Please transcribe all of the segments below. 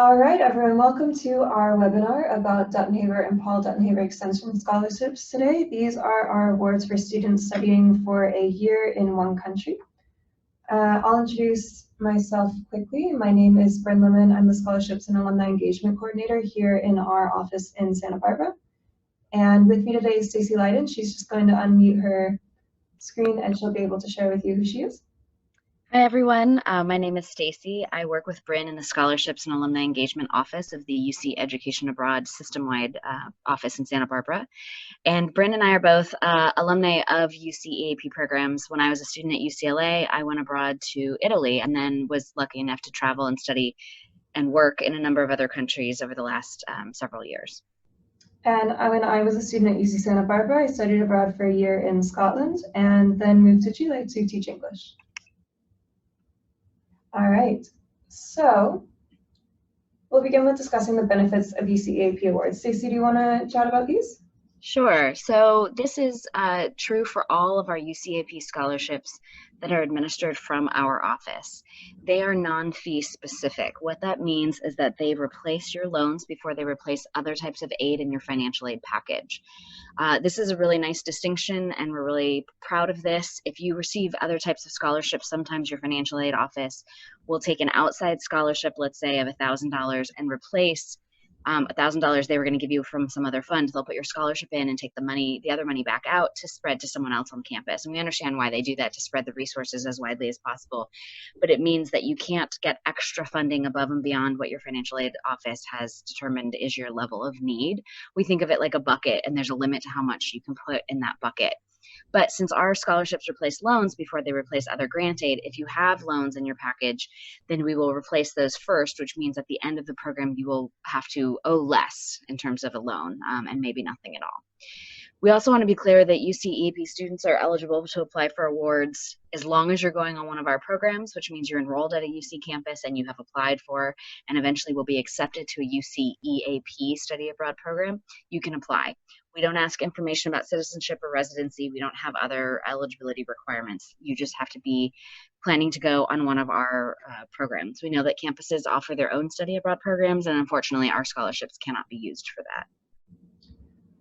All right, everyone, welcome to our webinar about Duttenhaver and Paul Duttenhaver Extension Scholarships today. These are our awards for students studying for a year in one country. I'll introduce myself quickly. My name is Bryn Lemon. I'm the Scholarships and Alumni Engagement Coordinator here in our office in Santa Barbara. And with me today is Stacey Leiden. She's just going to unmute her screen and she'll be able to share with you who she is. Hi, everyone. My name is Stacey. I work with Bryn in the Scholarships and Alumni Engagement Office of the UC Education Abroad system-wide office in Santa Barbara. And Bryn and I are both alumni of UCEAP programs. When I was a student at UCLA, I went abroad to Italy and then was lucky enough to travel and study and work in a number of other countries over the last several years. And when I was a student at UC Santa Barbara, I studied abroad for a year in Scotland and then moved to Chile to teach English. All right, so we'll begin with discussing the benefits of UCEAP awards. Stacey, do you want to chat about these? Sure. So this is true for all of our UCEAP scholarships that are administered from our office. They are non-fee specific. What that means is that they replace your loans before they replace other types of aid in your financial aid package. This is a really nice distinction, and we're really proud of this. If you receive other types of scholarships, sometimes your financial aid office will take an outside scholarship, let's say of $1,000, and replace $1,000 they were going to give you from some other fund. They'll put your scholarship in and take the other money back out to spread to someone else on campus. And we understand why they do that, to spread the resources as widely as possible. But it means that you can't get extra funding above and beyond what your financial aid office has determined is your level of need. We think of it like a bucket, and there's a limit to how much you can put in that bucket. But since our scholarships replace loans before they replace other grant aid, if you have loans in your package, then we will replace those first, which means at the end of the program, you will have to owe less in terms of a loan and maybe nothing at all. We also want to be clear that UCEAP students are eligible to apply for awards as long as you're going on one of our programs, which means you're enrolled at a UC campus and you have applied for and eventually will be accepted to a UCEAP study abroad program. You can apply. We don't ask information about citizenship or residency. We don't have other eligibility requirements. You just have to be planning to go on one of our programs. We know that campuses offer their own study abroad programs, and unfortunately our scholarships cannot be used for that.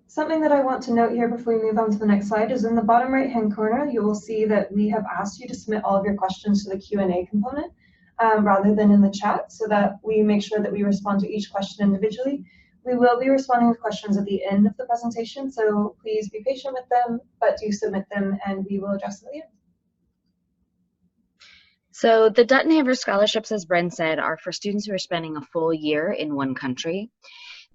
Something that I want to note here before we move on to the next slide is in the bottom right hand corner, you will see that we have asked you to submit all of your questions to the Q&A component rather than in the chat, so that we make sure that we respond to each question individually. We will be responding with questions at the end of the presentation, so please be patient with them, but do submit them and we will address them at the end. So the Duttenhaver scholarships, as Bryn said, are for students who are spending a full year in one country.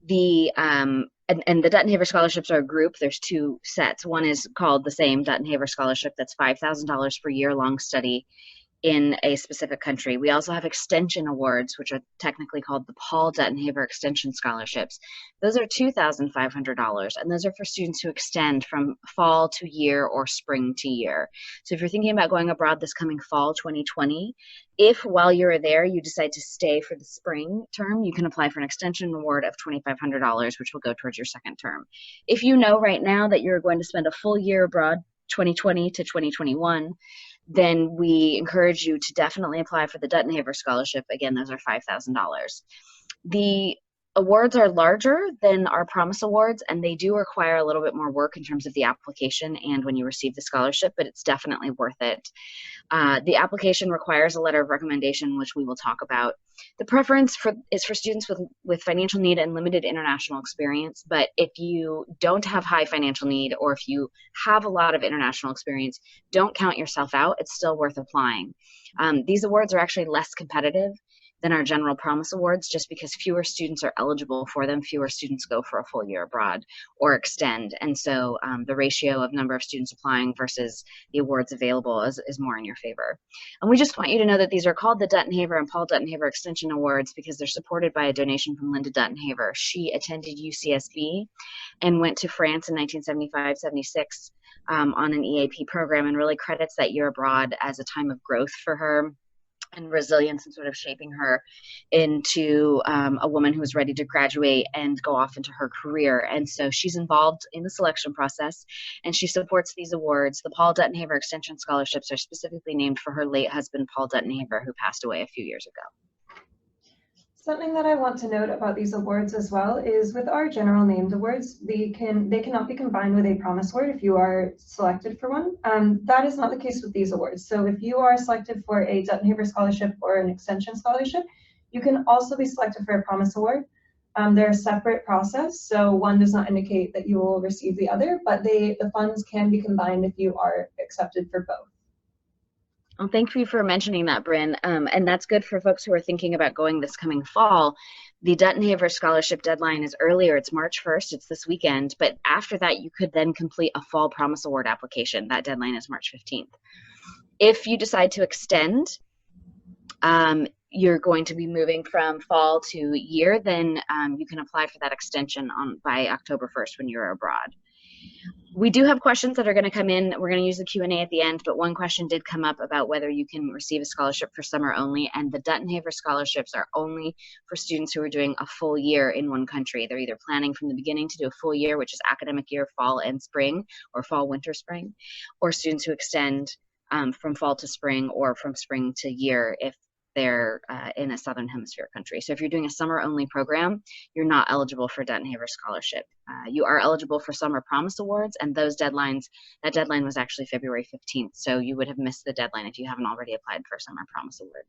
The the Duttenhaver scholarships are a group. There's two sets. One is called the same Duttenhaver scholarship. That's $5,000 for year-long study in a specific country. We also have extension awards, which are technically called the Paul Duttenhaver Extension Scholarships. Those are $2,500, and those are for students who extend from fall to year or spring to year. So if you're thinking about going abroad this coming fall 2020, if while you're there you decide to stay for the spring term, you can apply for an extension award of $2,500, which will go towards your second term. If you know right now that you're going to spend a full year abroad, 2020 to 2021, then we encourage you to definitely apply for the Duttenhaver Scholarship. Again, those are $5,000. The awards are larger than our Promise Awards, and they do require a little bit more work in terms of the application and when you receive the scholarship, but it's definitely worth it. The application requires a letter of recommendation, which we will talk about. The preference is for students with financial need and limited international experience, but if you don't have high financial need or if you have a lot of international experience, don't count yourself out. It's still worth applying. These awards are actually less competitive than our general Promise Awards, just because fewer students are eligible for them, fewer students go for a full year abroad or extend. And so the ratio of number of students applying versus the awards available is more in your favor. And we just want you to know that these are called the Duttenhaver and Paul Duttenhaver Extension Awards because they're supported by a donation from Linda Duttenhaver. She attended UCSB and went to France in 1975-76 on an EAP program, and really credits that year abroad as a time of growth for her and resilience and sort of shaping her into a woman who was ready to graduate and go off into her career. And so she's involved in the selection process and she supports these awards. The Paul Duttenhaver Extension Scholarships are specifically named for her late husband, Paul Duttenhaver, who passed away a few years ago. Something that I want to note about these awards as well is with our general named awards, they cannot be combined with a promise award if you are selected for one. That is not the case with these awards. So if you are selected for a Duttenhaver Scholarship or an Extension Scholarship, you can also be selected for a promise award. They're a separate process, so one does not indicate that you will receive the other, but the funds can be combined if you are accepted for both. Well, thank you for mentioning that, Bryn. And that's good for folks who are thinking about going this coming fall. The Duttenhaver Scholarship deadline is earlier. It's March 1st. It's this weekend. But after that, you could then complete a fall promise award application. That deadline is March 15th. If you decide to extend, you're going to be moving from fall to year, then you can apply for that extension by October 1st when you're abroad. We do have questions that are going to come in. We're going to use the Q&A at the end, but one question did come up about whether you can receive a scholarship for summer only, and the Duttenhaver scholarships are only for students who are doing a full year in one country. They're either planning from the beginning to do a full year, which is academic year, fall and spring, or fall, winter, spring, or students who extend from fall to spring or from spring to year if they're in a Southern Hemisphere country. So if you're doing a summer only program, you're not eligible for Duttenhaver Scholarship. You are eligible for summer promise awards, and those deadlines, that deadline was actually February 15th. So you would have missed the deadline if you haven't already applied for a summer promise award.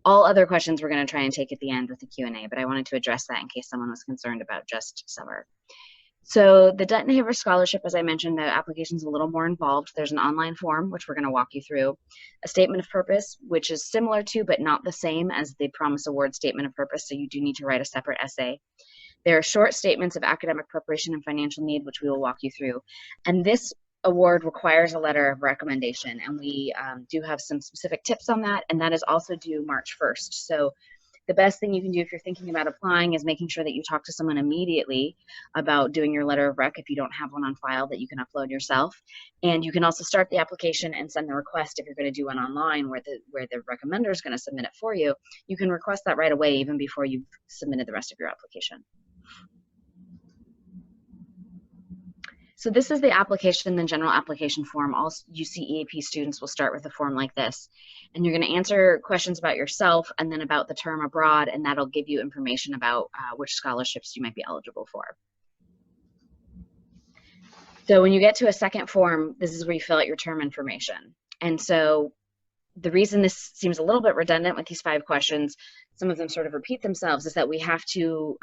All other questions we're going to try and take at the end with the Q&A, but I wanted to address that in case someone was concerned about just summer. So the Duttenhaver Scholarship, as I mentioned, the application is a little more involved. There's an online form, which we're going to walk you through, a statement of purpose, which is similar to but not the same as the Promise Award statement of purpose, so you do need to write a separate essay. There are short statements of academic preparation and financial need, which we will walk you through. And this award requires a letter of recommendation, and we do have some specific tips on that, and that is also due March 1st. So the best thing you can do if you're thinking about applying is making sure that you talk to someone immediately about doing your letter of rec if you don't have one on file that you can upload yourself. And you can also start the application and send the request if you're going to do one online where the recommender is going to submit it for you. You can request that right away even before you've submitted the rest of your application. So this is the application, the general application form. All UCEAP students will start with a form like this. And you're going to answer questions about yourself and then about the term abroad, and that'll give you information about which scholarships you might be eligible for. So when you get to a second form, this is where you fill out your term information. And so the reason this seems a little bit redundant with these 5 questions, some of them sort of repeat themselves, is that we have to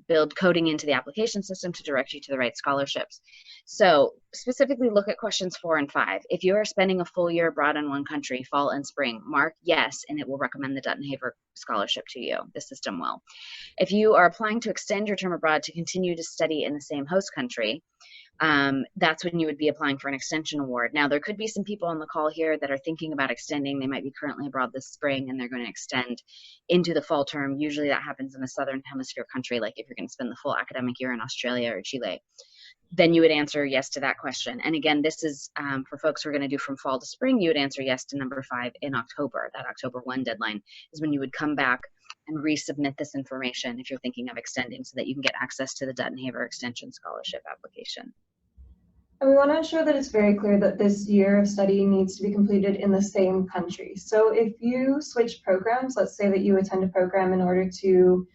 build coding into the application system to direct you to the right scholarships. So specifically look at questions 4 and 5. If you are spending a full year abroad in one country, fall and spring, mark yes, and it will recommend the Duttenhaver Scholarship to you. The system will. If you are applying to extend your term abroad to continue to study in the same host country, that's when you would be applying for an extension award. Now, there could be some people on the call here that are thinking about extending. They might be currently abroad this spring and they're going to extend into the fall term. Usually that happens in a Southern Hemisphere country, like if you're going to spend the full academic year in Australia or Chile. Then you would answer yes to that question. And again, this is for folks who are going to do from fall to spring, you would answer yes to number 5 in October. That October 1 deadline is when you would come back and resubmit this information if you're thinking of extending so that you can get access to the Duttenhaver Extension Scholarship application. And we want to ensure that it's very clear that this year of study needs to be completed in the same country. So if you switch programs, let's say that you attend a program in order to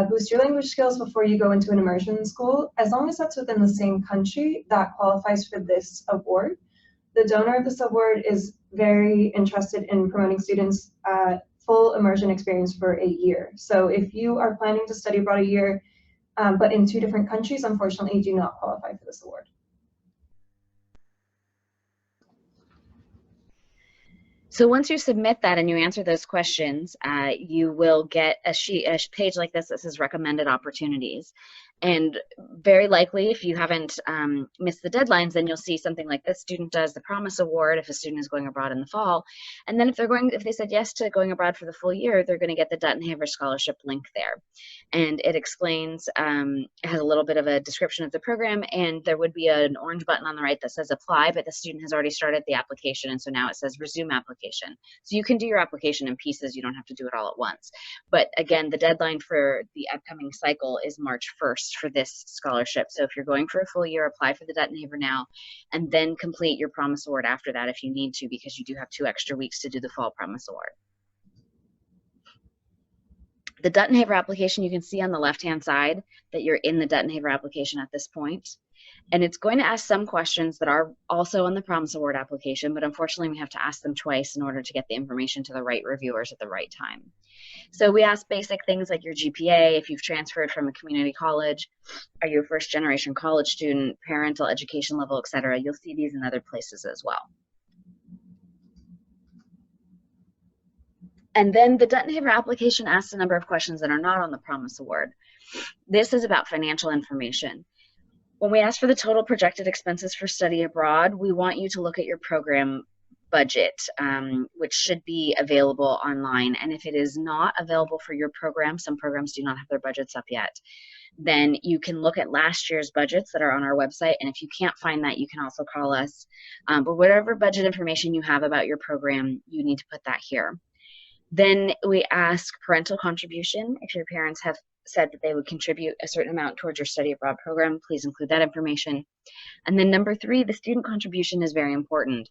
boost your language skills before you go into an immersion school, as long as that's within the same country, that qualifies for this award. The donor of this award is very interested in promoting students' full immersion experience for a year. So if you are planning to study abroad a year, but in 2 different countries, unfortunately, you do not qualify for this award. So once you submit that and you answer those questions, you will get a page like this that says recommended opportunities. And very likely, if you haven't missed the deadlines, then you'll see something like this student does the Promise Award if a student is going abroad in the fall. And then if they said yes to going abroad for the full year, they're going to get the Duttenhaver Scholarship link there. And it explains, it has a little bit of a description of the program, and there would be an orange button on the right that says apply, but the student has already started the application, and so now it says resume application. So you can do your application in pieces, you don't have to do it all at once. But again, the deadline for the upcoming cycle is March 1st for this scholarship. So if you're going for a full year, apply for the Duttenhaver now, and then complete your Promise Award after that if you need to, because you do have 2 extra weeks to do the fall Promise Award. The Duttenhaver application, you can see on the left-hand side that you're in the Duttenhaver application at this point. And it's going to ask some questions that are also on the Promise Award application, but unfortunately we have to ask them twice in order to get the information to the right reviewers at the right time. So we ask basic things like your GPA, if you've transferred from a community college, are you a first-generation college student, parental education level, etc. You'll see these in other places as well. And then the Duttenhaver application asks a number of questions that are not on the Promise Award. This is about financial information. When we ask for the total projected expenses for study abroad, we want you to look at your program budget, which should be available online. And if it is not available for your program, some programs do not have their budgets up yet, then you can look at last year's budgets that are on our website. And if you can't find that, you can also call us. But whatever budget information you have about your program, you need to put that here. Then we ask parental contribution. If your parents have said that they would contribute a certain amount towards your study abroad program, please include that information. And then number 3, the student contribution is very important.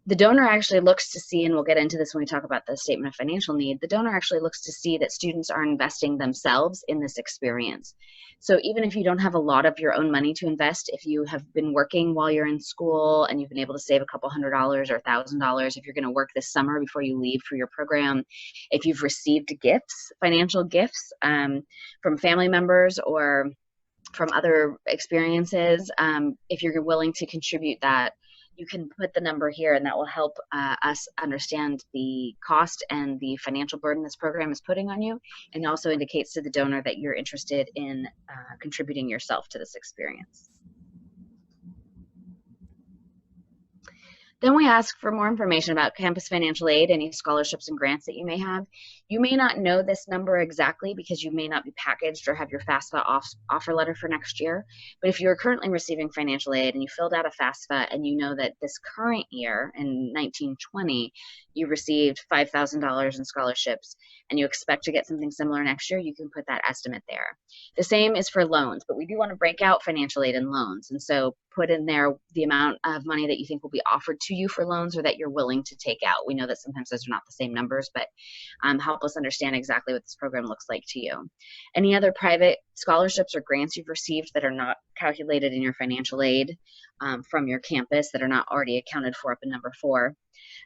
The donor actually looks to see, and we'll get into this when we talk about the statement of financial need, the donor actually looks to see that students are investing themselves in this experience. So even if you don't have a lot of your own money to invest, if you have been working while you're in school and you've been able to save a couple $100 or $1,000, if you're going to work this summer before you leave for your program, if you've received gifts, financial gifts from family members or from other experiences, if you're willing to contribute that, you can put the number here, and that will help us understand the cost and the financial burden this program is putting on you, and also indicates to the donor that you're interested in contributing yourself to this experience. Then we ask for more information about campus financial aid, any scholarships and grants that you may have. You may not know this number exactly because you may not be packaged or have your FAFSA offer letter for next year. But if you're currently receiving financial aid and you filled out a FAFSA and you know that this current year in 1920, you received $5,000 in scholarships and you expect to get something similar next year, you can put that estimate there. The same is for loans, but we do want to break out financial aid and loans. And so put in there the amount of money that you think will be offered to you for loans or that you're willing to take out. We know that sometimes those are not the same numbers, but help us understand exactly what this program looks like to you. Any other private scholarships or grants you've received that are not calculated in your financial aid from your campus that are not already accounted for up in number 4.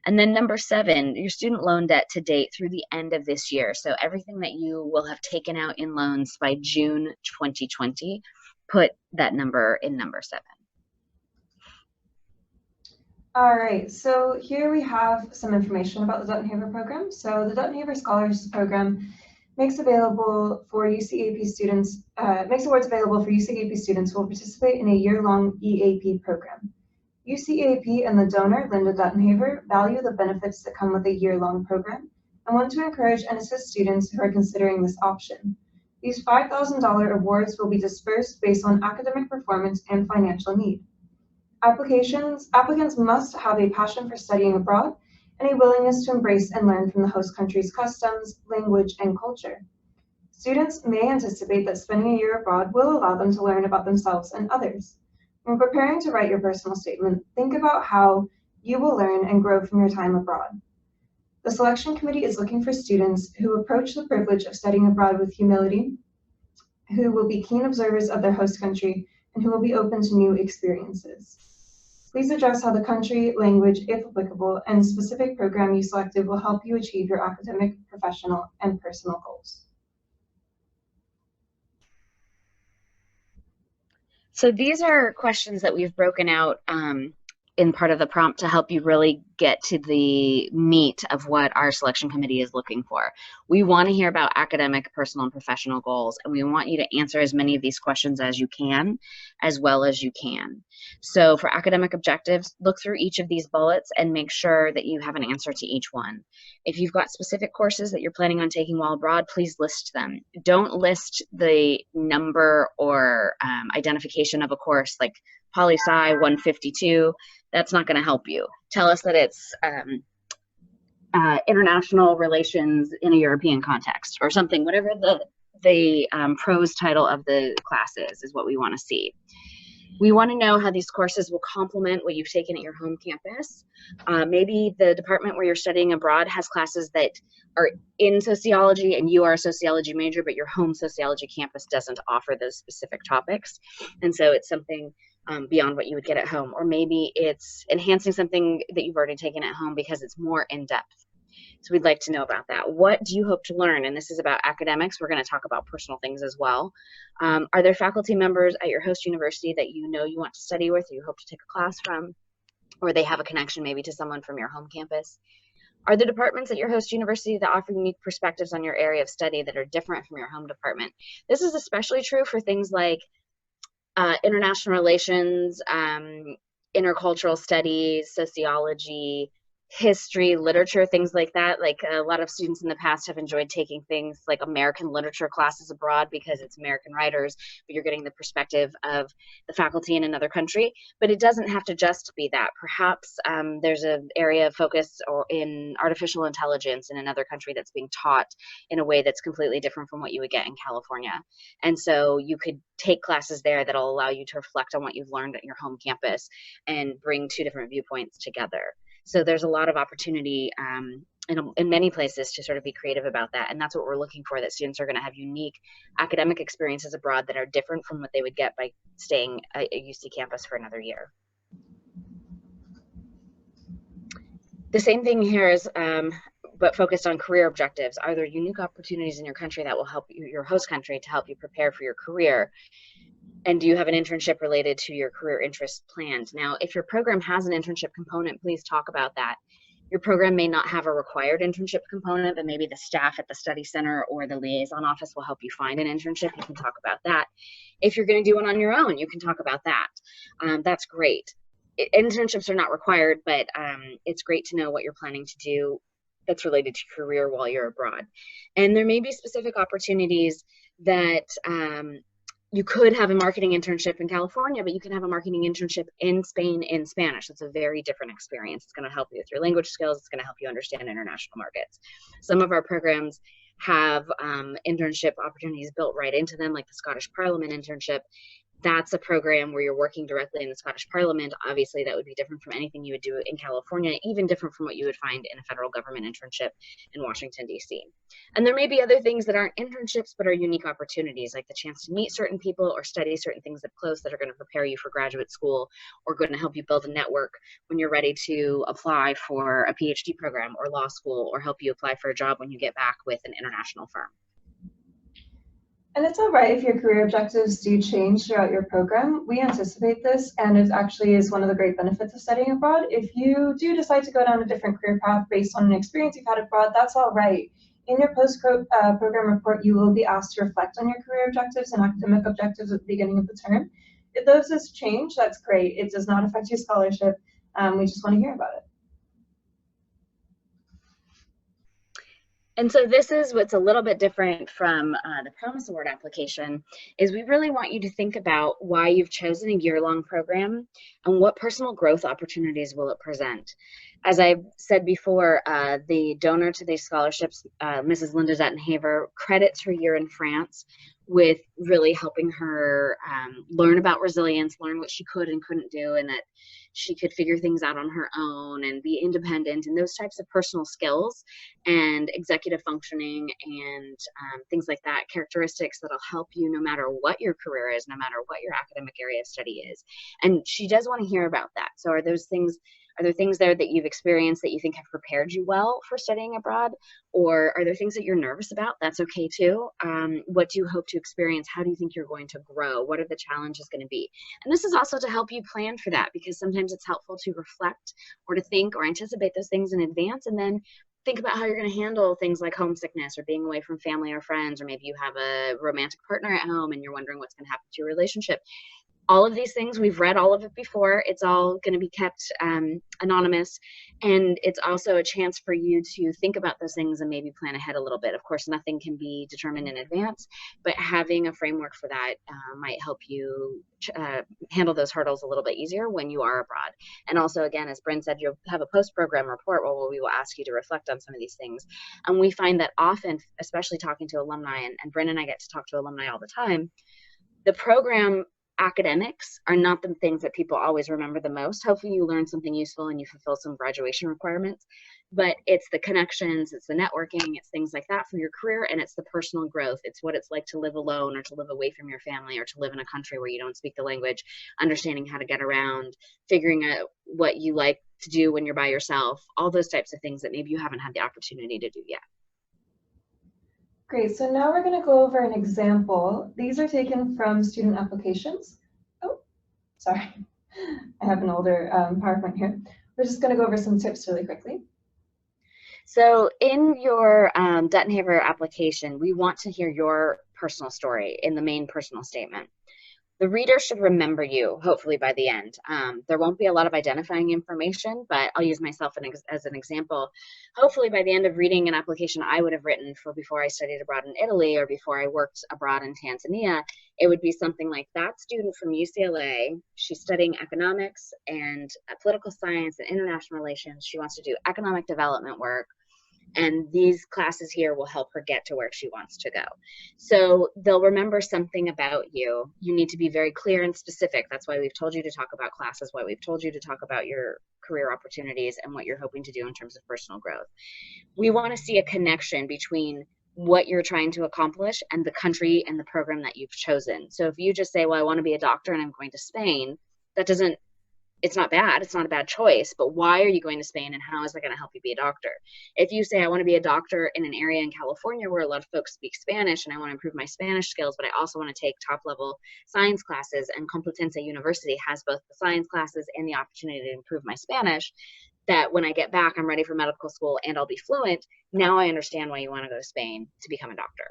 And then number 7, your student loan debt to date through the end of this year. So everything that you will have taken out in loans by June 2020, put that number in number 7. All right, so here we have some information about the Duttenhaver program. So the Duttenhaver Scholarship program makes available for UCEAP students, makes awards available for UCEAP students who will participate in a year-long EAP program. UCEAP and the donor, Linda Duttenhaver, value the benefits that come with a year-long program and want to encourage and assist students who are considering this option. These $5,000 awards will be dispersed based on academic performance and financial need. Applicants must have a passion for studying abroad and a willingness to embrace and learn from the host country's customs, language, and culture. Students may anticipate that spending a year abroad will allow them to learn about themselves and others. When preparing to write your personal statement, think about how you will learn and grow from your time abroad. The selection committee is looking for students who approach the privilege of studying abroad with humility, who will be keen observers of their host country, and who will be open to new experiences. Please address how the country, language, if applicable, and specific program you selected will help you achieve your academic, professional, and personal goals. So these are questions that we've broken out in part of the prompt to help you really get to the meat of what our selection committee is looking for. We want to hear about academic, personal, and professional goals, and we want you to answer as many of these questions as you can, as well as you can. So for academic objectives, look through each of these bullets and make sure that you have an answer to each one. If you've got specific courses that you're planning on taking while abroad, please list them. Don't list the number or identification of a course like Poli-Sci 152. That's not going to help you. Tell us that it's international relations in a European context or something, whatever the prose title of the class is what we want to see. We want to know how these courses will complement what you've taken at your home campus. Maybe the department where you're studying abroad has classes that are in sociology and you are a sociology major, but your home sociology campus doesn't offer those specific topics. And so it's something beyond what you would get at home. Or maybe it's enhancing something that you've already taken at home because it's more in depth. So we'd like to know about that. What do you hope to learn? And this is about academics. We're going to talk about personal things as well. Are there faculty members at your host university that you know you want to study with, or you hope to take a class from, or they have a connection maybe to someone from your home campus? Are there departments at your host university that offer unique perspectives on your area of study that are different from your home department? This is especially true for things like international relations, intercultural studies, sociology, history, literature, things like that. Like a lot of students in the past have enjoyed taking things like American literature classes abroad because it's American writers, but you're getting the perspective of the faculty in another country. But it doesn't have to just be that. Perhaps there's an area of focus or in artificial intelligence in another country that's being taught in a way that's completely different from what you would get in California. And so you could take classes there that'll allow you to reflect on what you've learned at your home campus and bring two different viewpoints together. So there's a lot of opportunity in many places to sort of be creative about that. And that's what we're looking for, that students are going to have unique academic experiences abroad that are different from what they would get by staying at a UC campus for another year. The same thing here is, but focused on career objectives. Are there unique opportunities in your country that will help you, your host country, to help you prepare for your career? And do you have an internship related to your career interests planned? Now, if your program has an internship component, please talk about that. Your program may not have a required internship component, but maybe the staff at the study center or the liaison office will help you find an internship. You can talk about that. If you're going to do one on your own, you can talk about that. That's great. Internships are not required, but it's great to know what you're planning to do that's related to career while you're abroad. And there may be specific opportunities that you could have a marketing internship in California, but you can have a marketing internship in Spain in Spanish. It's a very different experience. It's going to help you with your language skills. It's going to help you understand international markets. Some of our programs have internship opportunities built right into them, like the Scottish Parliament internship. That's a program where you're working directly in the Scottish Parliament. Obviously, that would be different from anything you would do in California, even different from what you would find in a federal government internship in Washington, D.C. And there may be other things that aren't internships, but are unique opportunities, like the chance to meet certain people or study certain things up close that are going to prepare you for graduate school or going to help you build a network when you're ready to apply for a PhD program or law school, or help you apply for a job when you get back with an international firm. And it's all right if your career objectives do change throughout your program. We anticipate this, and it actually is one of the great benefits of studying abroad. If you do decide to go down a different career path based on an experience you've had abroad, that's all right. In your post-program report, you will be asked to reflect on your career objectives and academic objectives at the beginning of the term. If those has changed, that's great. It does not affect your scholarship. We just want to hear about it. And so this is what's a little bit different from the Promise Award application, is we really want you to think about why you've chosen a year-long program and what personal growth opportunities will it present. As I said before, the donor to these scholarships, Mrs. Linda Duttenhaver, credits her year in France with really helping her learn about resilience, learn what she could and couldn't do, and that she could figure things out on her own and be independent, and those types of personal skills and executive functioning and things like that, characteristics that'll help you no matter what your career is, no matter what your academic area of study is. And she does want to hear about that. So are there things there that you've experienced that you think have prepared you well for studying abroad? Or are there things that you're nervous about? That's okay too. What do you hope to experience? How do you think you're going to grow? What are the challenges going to be? And this is also to help you plan for that, because sometimes it's helpful to reflect or to think or anticipate those things in advance, and then think about how you're going to handle things like homesickness or being away from family or friends, or maybe you have a romantic partner at home and you're wondering what's going to happen to your relationship. All of these things, we've read all of it before. It's all going to be kept anonymous. And it's also a chance for you to think about those things and maybe plan ahead a little bit. Of course, nothing can be determined in advance, but having a framework for that might help you handle those hurdles a little bit easier when you are abroad. And also, again, as Bryn said, you'll have a post-program report where we will ask you to reflect on some of these things. And we find that often, especially talking to alumni, and Bryn and I get to talk to alumni all the time, the program academics are not the things that people always remember the most. Hopefully you learn something useful and you fulfill some graduation requirements, but it's the connections, it's the networking, it's things like that for your career, and it's the personal growth. It's what it's like to live alone or to live away from your family or to live in a country where you don't speak the language, understanding how to get around, figuring out what you like to do when you're by yourself, all those types of things that maybe you haven't had the opportunity to do yet. Great, so now we're going to go over an example. These are taken from student applications. Oh, sorry, I have an older PowerPoint here. We're just going to go over some tips really quickly. So in your Duttenhaver application, we want to hear your personal story in the main personal statement. The reader should remember you, hopefully by the end. There won't be a lot of identifying information, but I'll use myself as an example. Hopefully by the end of reading an application I would have written for before I studied abroad in Italy or before I worked abroad in Tanzania, it would be something like, that student from UCLA, she's studying economics and political science and international relations. She wants to do economic development work, and these classes here will help her get to where she wants to go. So they'll remember something about you. You need to be very clear and specific. That's why we've told you to talk about classes, why we've told you to talk about your career opportunities and what you're hoping to do in terms of personal growth. We want to see a connection between what you're trying to accomplish and the country and the program that you've chosen. So if you just say, well, I want to be a doctor and I'm going to Spain, that doesn't, it's not bad, it's not a bad choice, but why are you going to Spain and how is that going to help you be a doctor? If you say, I want to be a doctor in an area in California where a lot of folks speak Spanish and I want to improve my Spanish skills, but I also want to take top level science classes, and Complutense University has both the science classes and the opportunity to improve my Spanish, that when I get back, I'm ready for medical school and I'll be fluent. Now I understand why you want to go to Spain to become a doctor.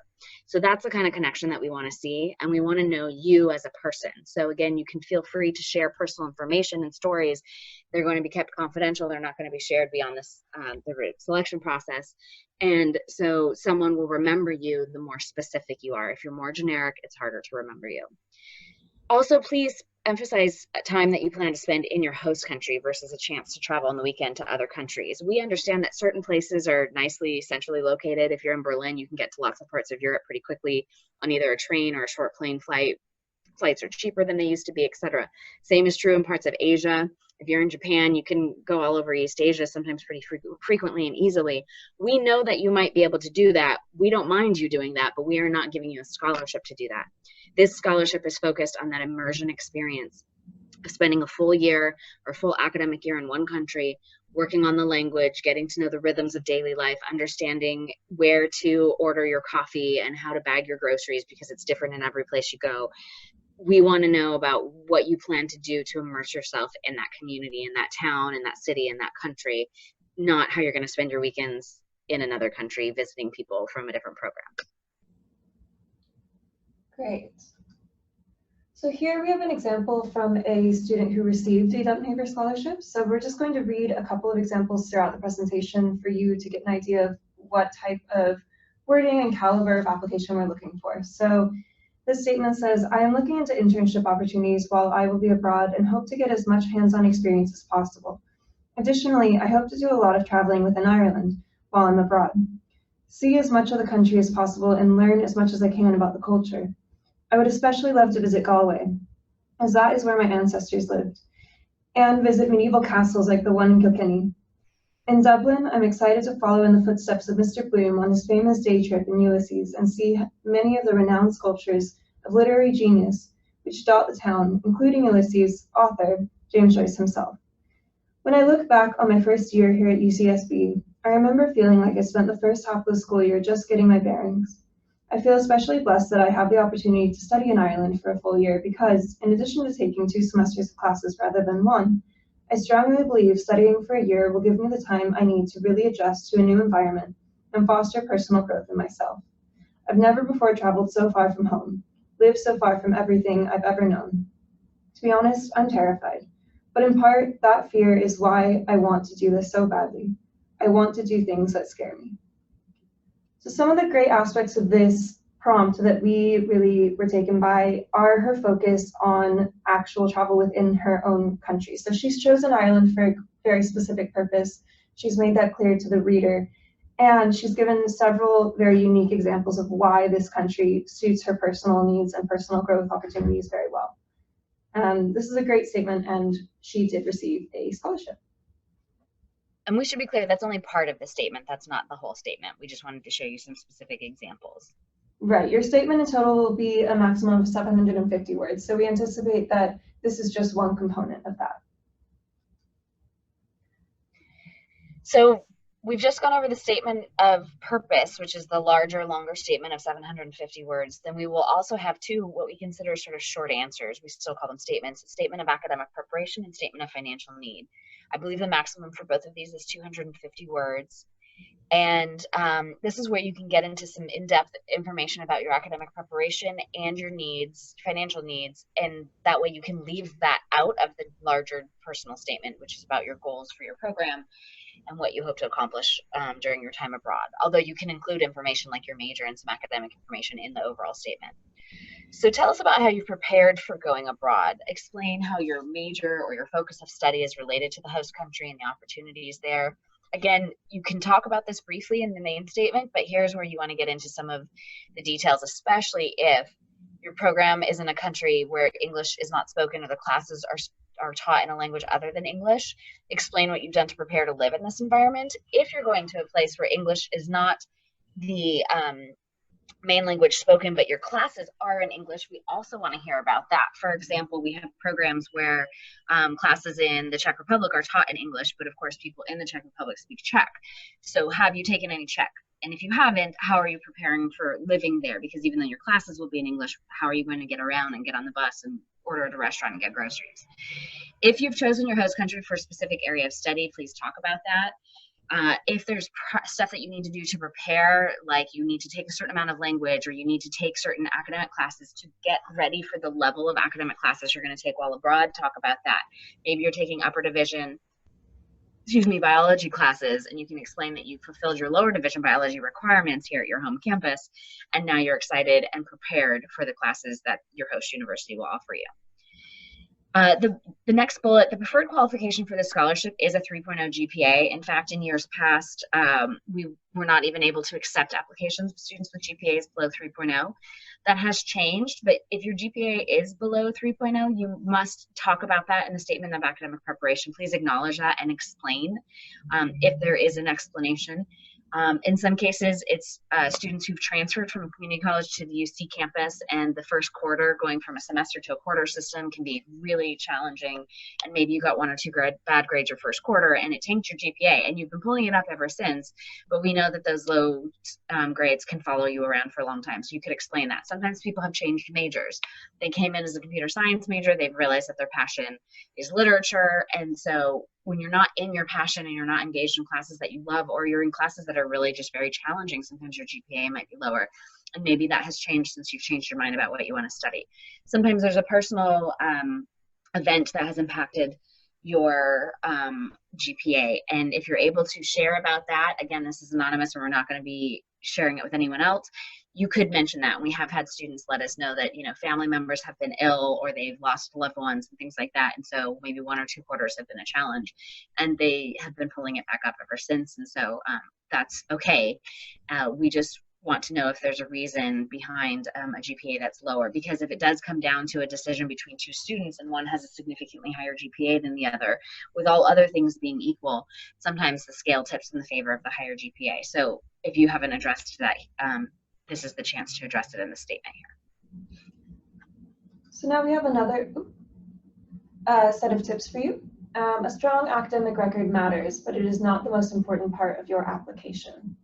So that's the kind of connection that we want to see, and we want to know you as a person. So again, you can feel free to share personal information and stories. They're going to be kept confidential. They're not going to be shared beyond this the selection process. And so someone will remember you the more specific you are. If you're more generic, it's harder to remember you. Also, please emphasize a time that you plan to spend in your host country versus a chance to travel on the weekend to other countries. We understand that certain places are nicely centrally located. If you're in Berlin, you can get to lots of parts of Europe pretty quickly on either a train or a short plane flight. Flights are cheaper than they used to be, etc. Same is true in parts of Asia. If you're in Japan, you can go all over East Asia, sometimes pretty frequently and easily. We know that you might be able to do that. We don't mind you doing that, but we are not giving you a scholarship to do that. This scholarship is focused on that immersion experience of spending a full year or full academic year in one country, working on the language, getting to know the rhythms of daily life, understanding where to order your coffee and how to bag your groceries because it's different in every place you go. We want to know about what you plan to do to immerse yourself in that community, in that town, in that city, in that country, not how you're going to spend your weekends in another country visiting people from a different program. Great. So here we have an example from a student who received a Duttenhaver Scholarship. So we're just going to read a couple of examples throughout the presentation for you to get an idea of what type of wording and caliber of application we're looking for. So this statement says, I am looking into internship opportunities while I will be abroad and hope to get as much hands-on experience as possible. Additionally, I hope to do a lot of traveling within Ireland while I'm abroad. See as much of the country as possible and learn as much as I can about the culture. I would especially love to visit Galway, as that is where my ancestors lived, and visit medieval castles like the one in Kilkenny. In Dublin, I'm excited to follow in the footsteps of Mr. Bloom on his famous day trip in Ulysses and see many of the renowned sculptures of literary genius which dot the town, including Ulysses' author, James Joyce himself. When I look back on my first year here at UCSB, I remember feeling like I spent the first half of the school year just getting my bearings. I feel especially blessed that I have the opportunity to study in Ireland for a full year because, in addition to taking 2 semesters of classes rather than 1, I strongly believe studying for a year will give me the time I need to really adjust to a new environment and foster personal growth in myself. I've never before traveled so far from home, lived so far from everything I've ever known. To be honest, I'm terrified, but in part, that fear is why I want to do this so badly. I want to do things that scare me. So some of the great aspects of this prompt that we really were taken by are her focus on actual travel within her own country. So she's chosen Ireland for a very specific purpose. She's made that clear to the reader. And she's given several very unique examples of why this country suits her personal needs and personal growth opportunities very well. This is a great statement, and she did receive a scholarship. And we should be clear, that's only part of the statement. That's not the whole statement. We just wanted to show you some specific examples. Right, your statement in total will be a maximum of 750 words. So we anticipate that this is just one component of that. So we've just gone over the statement of purpose, which is the larger, longer statement of 750 words. Then we will also have two, what we consider sort of short answers. We still call them statements: statement of academic preparation and statement of financial need. I believe the maximum for both of these is 250 words. And this is where you can get into some in-depth information about your academic preparation and your needs, financial needs, and that way you can leave that out of the larger personal statement, which is about your goals for your program and what you hope to accomplish during your time abroad. Although you can include information like your major and some academic information in the overall statement. So tell us about how you've prepared for going abroad. Explain how your major or your focus of study is related to the host country and the opportunities there. Again, you can talk about this briefly in the main statement, but here's where you want to get into some of the details, especially if your program is in a country where English is not spoken or the classes are taught in a language other than English. Explain what you've done to prepare to live in this environment. If you're going to a place where English is not the main language spoken, but your classes are in English, we also want to hear about that. For example, we have programs where classes in the Czech Republic are taught in English, but of course people in the Czech Republic speak Czech. So have you taken any Czech? And if you haven't, how are you preparing for living there? Because even though your classes will be in English, how are you going to get around and get on the bus and order at a restaurant and get groceries? If you've chosen your host country for a specific area of study, please talk about that. If there's stuff that you need to do to prepare, like you need to take a certain amount of language or you need to take certain academic classes to get ready for the level of academic classes you're going to take while abroad, talk about that. Maybe you're taking upper division, biology classes, and you can explain that you fulfilled your lower division biology requirements here at your home campus, and now you're excited and prepared for the classes that your host university will offer you. The next bullet, the preferred qualification for the scholarship is a 3.0 GPA. In fact, in years past, we were not even able to accept applications of students with GPAs below 3.0. That has changed, but if your GPA is below 3.0, you must talk about that in the statement of academic preparation. Please acknowledge that and explain if there is an explanation. In some cases, it's students who've transferred from a community college to the UC campus, and the first quarter, going from a semester to a quarter system, can be really challenging. And maybe you got one or two bad grades your first quarter, and it tanked your GPA, and you've been pulling it up ever since. But we know that those low grades can follow you around for a long time, so you could explain that. Sometimes people have changed majors. They came in as a computer science major, they've realized that their passion is literature, and so when you're not in your passion and you're not engaged in classes that you love, or you're in classes that are really just very challenging, sometimes your GPA might be lower. And maybe that has changed since you've changed your mind about what you want to study. Sometimes there's a personal event that has impacted your GPA. And if you're able to share about that, again, this is anonymous and we're not going to be sharing it with anyone else, you could mention that. We have had students let us know that, family members have been ill or they've lost loved ones and things like that. And so maybe 1 or 2 quarters have been a challenge and they have been pulling it back up ever since. And so that's okay. We just want to know if there's a reason behind a GPA that's lower, because if it does come down to a decision between 2 students and one has a significantly higher GPA than the other, with all other things being equal, sometimes the scale tips in the favor of the higher GPA. So if you haven't addressed that, this is the chance to address it in the statement here. So now we have another set of tips for you. A strong academic record matters, but it is not the most important part of your application.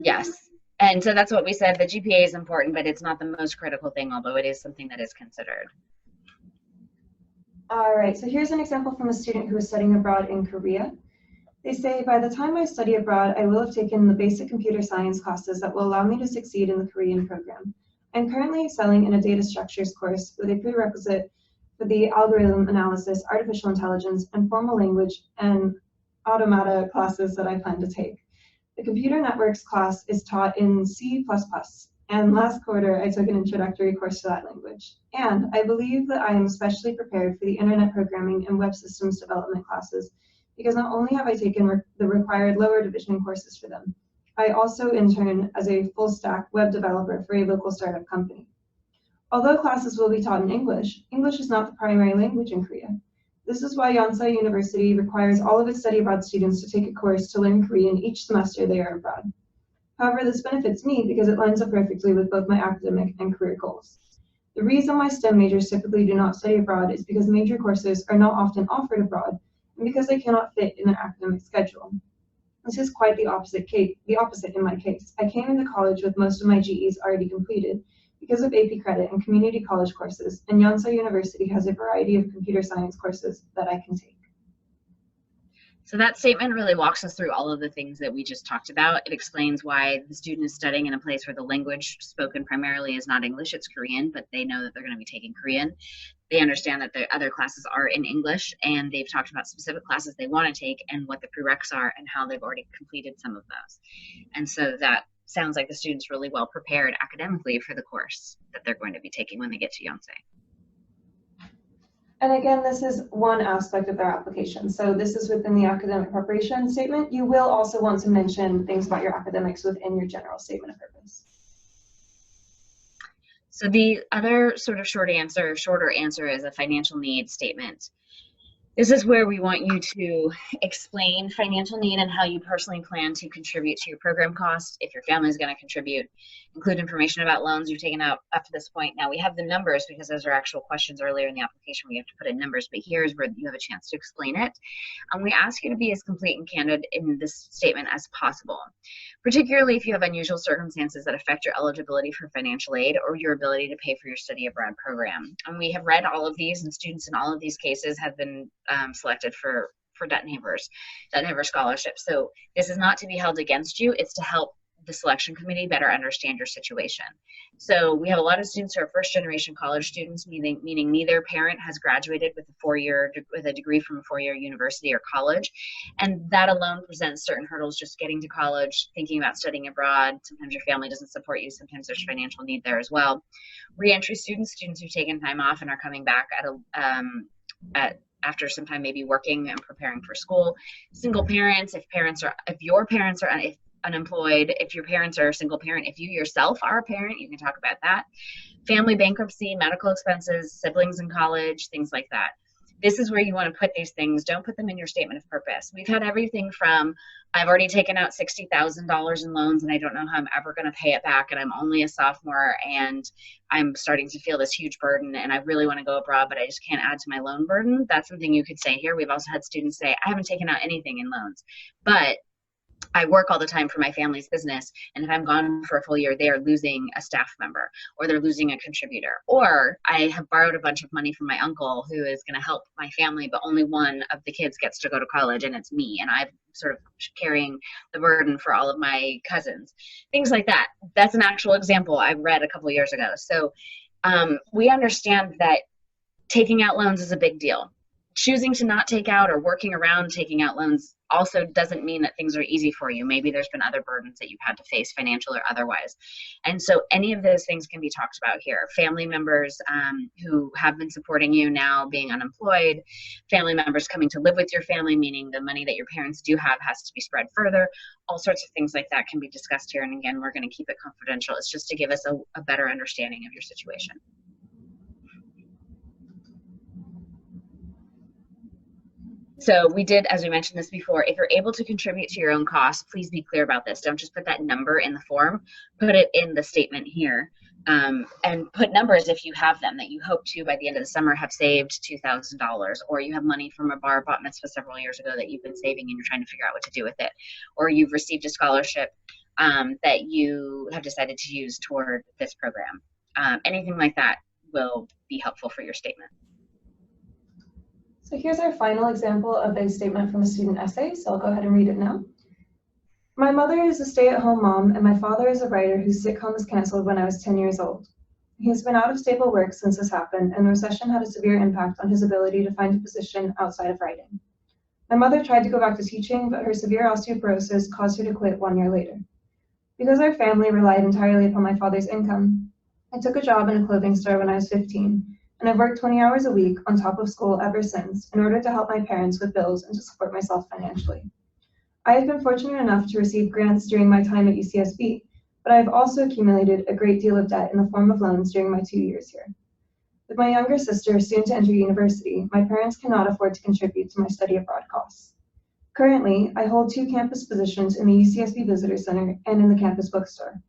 Yes, and so that's what we said. The GPA is important, but it's not the most critical thing, although it is something that is considered. All right, so here's an example from a student who is studying abroad in Korea. They say, by the time I study abroad, I will have taken the basic computer science classes that will allow me to succeed in the Korean program. I'm currently excelling in a data structures course with a prerequisite for the algorithm analysis, artificial intelligence, and formal language and automata classes that I plan to take. The computer networks class is taught in C++, and last quarter I took an introductory course to that language. And I believe that I am especially prepared for the internet programming and web systems development classes, because not only have I taken the required lower division courses for them, I also intern as a full stack web developer for a local startup company. Although classes will be taught in English, English is not the primary language in Korea. This is why Yonsei University requires all of its study abroad students to take a course to learn Korean each semester they are abroad. However, this benefits me because it lines up perfectly with both my academic and career goals. The reason why STEM majors typically do not study abroad is because major courses are not often offered abroad and because they cannot fit in an academic schedule. This is quite the opposite in my case. I came into college with most of my GEs already completed because of AP credit and community college courses, and Yonsei University has a variety of computer science courses that I can take. So that statement really walks us through all of the things that we just talked about. It explains why the student is studying in a place where the language spoken primarily is not English, it's Korean, but they know that they're going to be taking Korean. They understand that the other classes are in English, and they've talked about specific classes they want to take and what the prereqs are and how they've already completed some of those. And so that sounds like the student's really well prepared academically for the course that they're going to be taking when they get to Yonsei. And again, this is one aspect of their application. So this is within the academic preparation statement. You will also want to mention things about your academics within your general statement of purpose. So the other sort of shorter answer is a financial need statement. This is where we want you to explain financial need and how you personally plan to contribute to your program costs. If your family is going to contribute, include information about loans you've taken out up to this point. Now we have the numbers because those are actual questions earlier in the application. We have to put in numbers, but here's where you have a chance to explain it. And we ask you to be as complete and candid in this statement as possible, particularly if you have unusual circumstances that affect your eligibility for financial aid or your ability to pay for your study abroad program. And we have read all of these, and students in all of these cases have been selected for Duttenhaver Scholarship. So this is not to be held against you, it's to help the selection committee better understand your situation. So we have a lot of students who are first generation college students, meaning neither parent has graduated with a degree from a four-year university or college, and that alone presents certain hurdles just getting to college, thinking about studying abroad. Sometimes your family doesn't support you, sometimes there's financial need there as well. Re-entry students who've taken time off and are coming back after some time maybe working and preparing for school. Single parents, if your parents are unemployed, if your parents are a single parent, if you yourself are a parent, you can talk about that. Family bankruptcy, medical expenses, siblings in college, things like that. This is where you want to put these things. Don't put them in your statement of purpose. We've had everything from, I've already taken out $60,000 in loans and I don't know how I'm ever going to pay it back, and I'm only a sophomore and I'm starting to feel this huge burden and I really want to go abroad, but I just can't add to my loan burden. That's something you could say here. We've also had students say, I haven't taken out anything in loans, but I work all the time for my family's business, and if I'm gone for a full year, they are losing a staff member, or they're losing a contributor, or I have borrowed a bunch of money from my uncle who is going to help my family, but only one of the kids gets to go to college, and it's me, and I'm sort of carrying the burden for all of my cousins. Things like that. That's an actual example I read a couple of years ago. So we understand that taking out loans is a big deal. Choosing to not take out or working around taking out loans also doesn't mean that things are easy for you. Maybe there's been other burdens that you've had to face, financial or otherwise. And so any of those things can be talked about here. Family members who have been supporting you now being unemployed, family members coming to live with your family, meaning the money that your parents do have has to be spread further. All sorts of things like that can be discussed here. And again, we're going to keep it confidential. It's just to give us a better understanding of your situation. So we did, as we mentioned this before, if you're able to contribute to your own costs, please be clear about this. Don't just put that number in the form, put it in the statement here, and put numbers if you have them, that you hope to, by the end of the summer, have saved $2,000, or you have money from a bar bat mitzvah several years ago that you've been saving and you're trying to figure out what to do with it, or you've received a scholarship that you have decided to use toward this program. Anything like that will be helpful for your statement. So here's our final example of a statement from a student essay, so I'll go ahead and read it now. My mother is a stay-at-home mom, and my father is a writer whose sitcom was canceled when I was 10 years old. He has been out of stable work since this happened, and the recession had a severe impact on his ability to find a position outside of writing. My mother tried to go back to teaching, but her severe osteoporosis caused her to quit 1 year later. Because our family relied entirely upon my father's income, I took a job in a clothing store when I was 15, and I've worked 20 hours a week on top of school ever since in order to help my parents with bills and to support myself financially. I have been fortunate enough to receive grants during my time at UCSB, but I have also accumulated a great deal of debt in the form of loans during my 2 years here. With my younger sister soon to enter university, my parents cannot afford to contribute to my study abroad costs. Currently, I hold 2 campus positions in the UCSB Visitor Center and in the campus bookstore.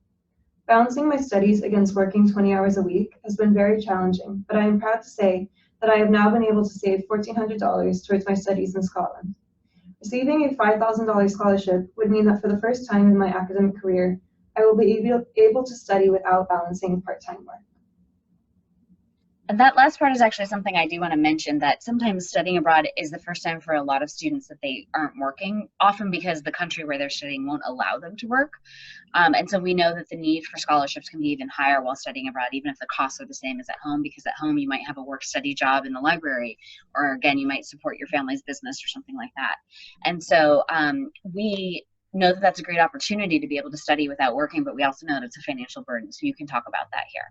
Balancing my studies against working 20 hours a week has been very challenging, but I am proud to say that I have now been able to save $1,400 towards my studies in Scotland. Receiving a $5,000 scholarship would mean that for the first time in my academic career, I will be able to study without balancing part-time work. And that last part is actually something I do want to mention, that sometimes studying abroad is the first time for a lot of students that they aren't working, often because the country where they're studying won't allow them to work. And so we know that the need for scholarships can be even higher while studying abroad, even if the costs are the same as at home, because at home you might have a work-study job in the library, or again, you might support your family's business or something like that. And so we know that that's a great opportunity to be able to study without working, but we also know that it's a financial burden, so you can talk about that here.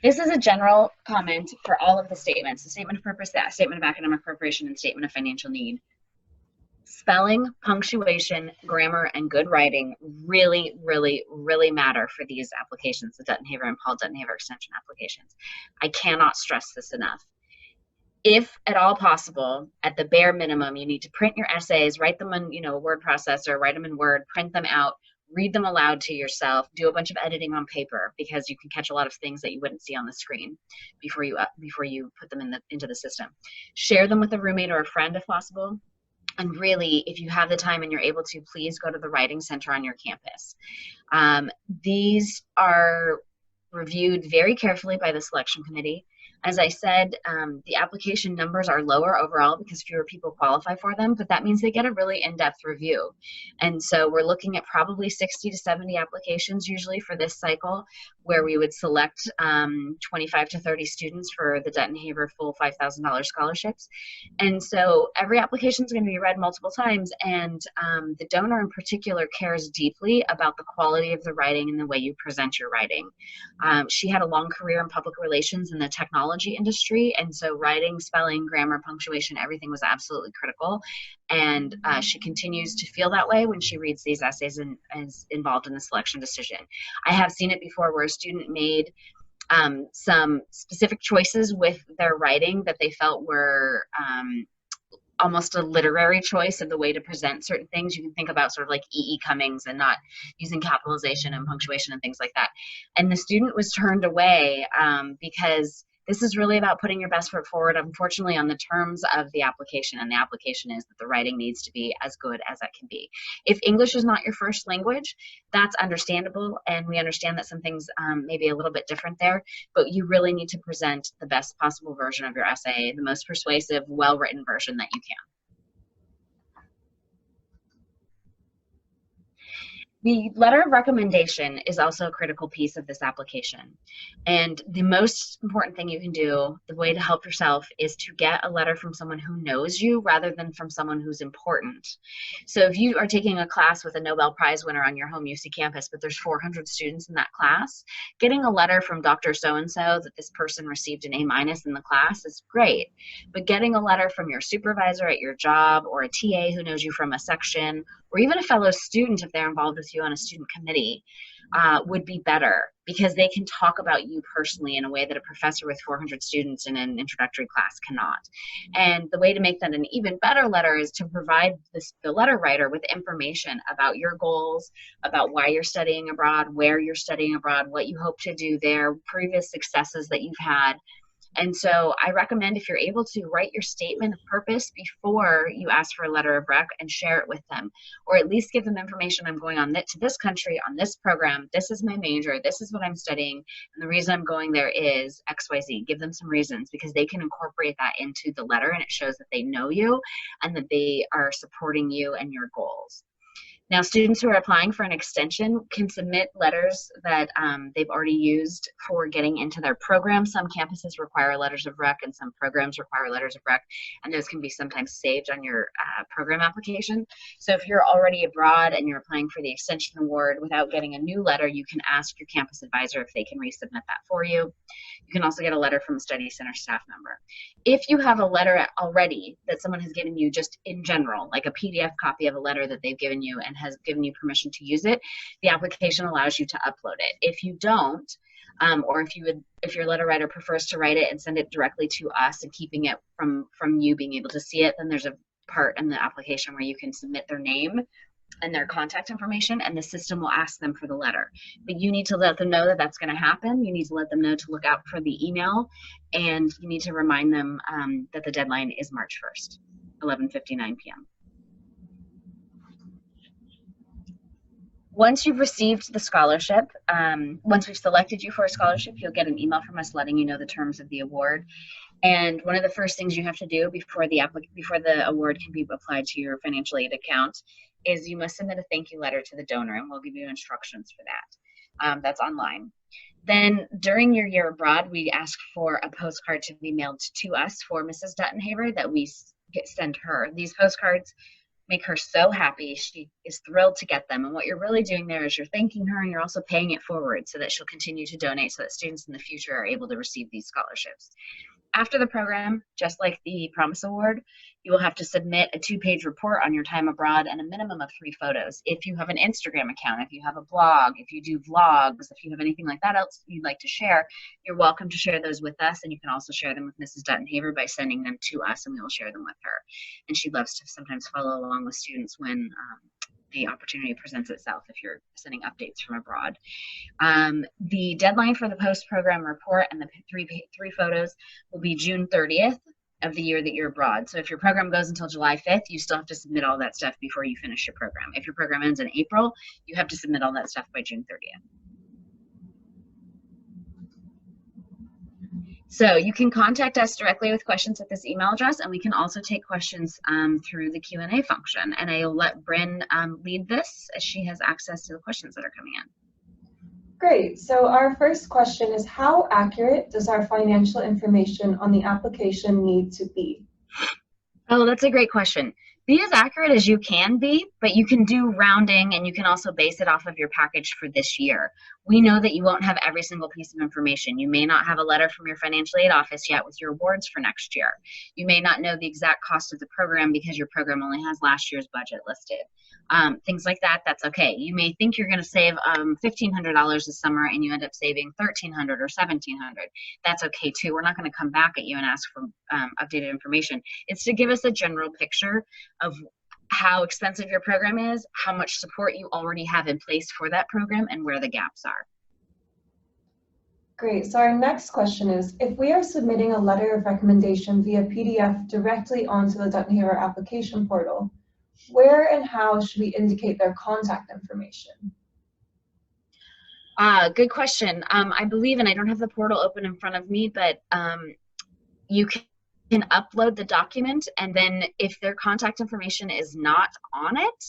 This is a general comment for all of the statements: the statement of purpose, the statement of academic preparation, and statement of financial need. Spelling, punctuation, grammar, and good writing really, really, really matter for these applications, the Duttenhaver and Paul Duttenhaver Extension applications. I cannot stress this enough. If at all possible, at the bare minimum, you need to print your essays, write them in a word processor, write them in Word, print them out, read them aloud to yourself, do a bunch of editing on paper, because you can catch a lot of things that you wouldn't see on the screen before you put them into the system. Share them with a roommate or a friend if possible. And really, if you have the time and you're able to, please go to the writing center on your campus. These are reviewed very carefully by the selection committee. As I said, the application numbers are lower overall because fewer people qualify for them, but that means they get a really in-depth review. And so we're looking at probably 60 to 70 applications usually for this cycle, where we would select 25 to 30 students for the Duttenhaver full $5,000 scholarships. And so every application is going to be read multiple times, and the donor in particular cares deeply about the quality of the writing and the way you present your writing. She had a long career in public relations in the technology industry, and so writing, spelling, grammar, punctuation, everything was absolutely critical. And she continues to feel that way when she reads these essays and is involved in the selection decision. I have seen it before where a student made some specific choices with their writing that they felt were almost a literary choice of the way to present certain things. You can think about sort of like E.E. Cummings and not using capitalization and punctuation and things like that. And the student was turned away because this is really about putting your best foot forward, unfortunately, on the terms of the application. And the application is that the writing needs to be as good as that can be. If English is not your first language, that's understandable. And we understand that some things may be a little bit different there, but you really need to present the best possible version of your essay, the most persuasive, well-written version that you can. The letter of recommendation is also a critical piece of this application. And the most important thing you can do, the way to help yourself, is to get a letter from someone who knows you rather than from someone who's important. So if you are taking a class with a Nobel Prize winner on your home UC campus, but there's 400 students in that class, getting a letter from Dr. So-and-so that this person received an A- in the class is great. But getting a letter from your supervisor at your job, or a TA who knows you from a section, or even a fellow student if they're involved with you on a student committee, would be better, because they can talk about you personally in a way that a professor with 400 students in an introductory class cannot. And the way to make that an even better letter is to provide the letter writer with information about your goals, about why you're studying abroad, where you're studying abroad, what you hope to do there, previous successes that you've had. And so I recommend, if you're able to, write your statement of purpose before you ask for a letter of rec and share it with them, or at least give them information. I'm going on to this country on this program. This is my major. This is what I'm studying. And the reason I'm going there is XYZ. Give them some reasons, because they can incorporate that into the letter, and it shows that they know you and that they are supporting you and your goals. Now, students who are applying for an extension can submit letters that they've already used for getting into their program. Some campuses require letters of rec and some programs require letters of rec, and those can be sometimes saved on your program application. So if you're already abroad and you're applying for the extension award without getting a new letter, you can ask your campus advisor if they can resubmit that for you. You can also get a letter from a study center staff member. If you have a letter already that someone has given you just in general, like a PDF copy of a letter that they've given you and has given you permission to use it, the application allows you to upload it. If you don't, or if your letter writer prefers to write it and send it directly to us and keeping it from you being able to see it, then there's a part in the application where you can submit their name and their contact information, and the system will ask them for the letter. But you need to let them know that that's going to happen. You need to let them know to look out for the email, and you need to remind them that the deadline is March 1st, 11:59 p.m. Once you've received the scholarship, once we've selected you for a scholarship, you'll get an email from us letting you know the terms of the award. And one of the first things you have to do before the award can be applied to your financial aid account is you must submit a thank you letter to the donor, and we'll give you instructions for that. That's online. Then during your year abroad, we ask for a postcard to be mailed to us for Mrs. Duttenhaver that we send her. These postcards make her so happy. She is thrilled to get them. And what you're really doing there is you're thanking her, and you're also paying it forward so that she'll continue to donate so that students in the future are able to receive these scholarships. After the program, just like the Promise Award, you will have to submit a 2-page report on your time abroad and a minimum of 3 photos. If you have an Instagram account, if you have a blog, if you do vlogs, if you have anything like that else you'd like to share, you're welcome to share those with us, and you can also share them with Mrs. Duttenhaver by sending them to us, and we will share them with her. And she loves to sometimes follow along with students when the opportunity presents itself if you're sending updates from abroad. The deadline for the post-program report and the three photos will be June 30th of the year that you're abroad. So if your program goes until July 5th, you still have to submit all that stuff before you finish your program. If your program ends in April, you have to submit all that stuff by June 30th. So you can contact us directly with questions at this email address, and we can also take questions through the Q&A function. And I'll let Bryn lead this as she has access to the questions that are coming in. Great. So our first question is, how accurate does our financial information on the application need to be? Oh, that's a great question. Be as accurate as you can be, but you can do rounding, and you can also base it off of your package for this year. We know that you won't have every single piece of information. You may not have a letter from your financial aid office yet with your awards for next year. You may not know the exact cost of the program because your program only has last year's budget listed. Things like that, that's okay. You may think you're going to save $1,500 this summer and you end up saving $1,300 or $1,700. That's okay too. We're not going to come back at you and ask for updated information. It's to give us a general picture of how expensive your program is, how much support you already have in place for that program, and where the gaps are. Great. So our next question is, if we are submitting a letter of recommendation via PDF directly onto the Duttenhaver application portal, where and how should we indicate their contact information? Good question. I believe, and I don't have the portal open in front of me, but you can upload the document, and then if their contact information is not on it,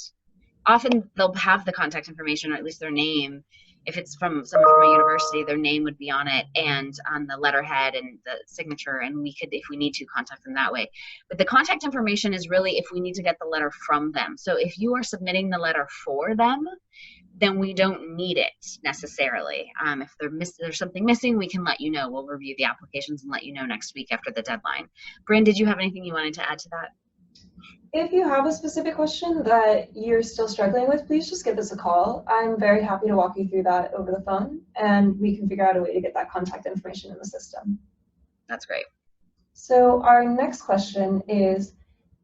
often they'll have the contact information, or at least their name. If it's from someone from a university, their name would be on it and on the letterhead and the signature, and we could, if we need to, contact them that way. But the contact information is really if we need to get the letter from them. So if you are submitting the letter for them, then we don't need it necessarily. If there's something missing, we can let you know. We'll review the applications and let you know next week after the deadline. Bryn, did you have anything you wanted to add to that? If you have a specific question that you're still struggling with, please just give us a call. I'm very happy to walk you through that over the phone, and we can figure out a way to get that contact information in the system. That's great. So our next question is,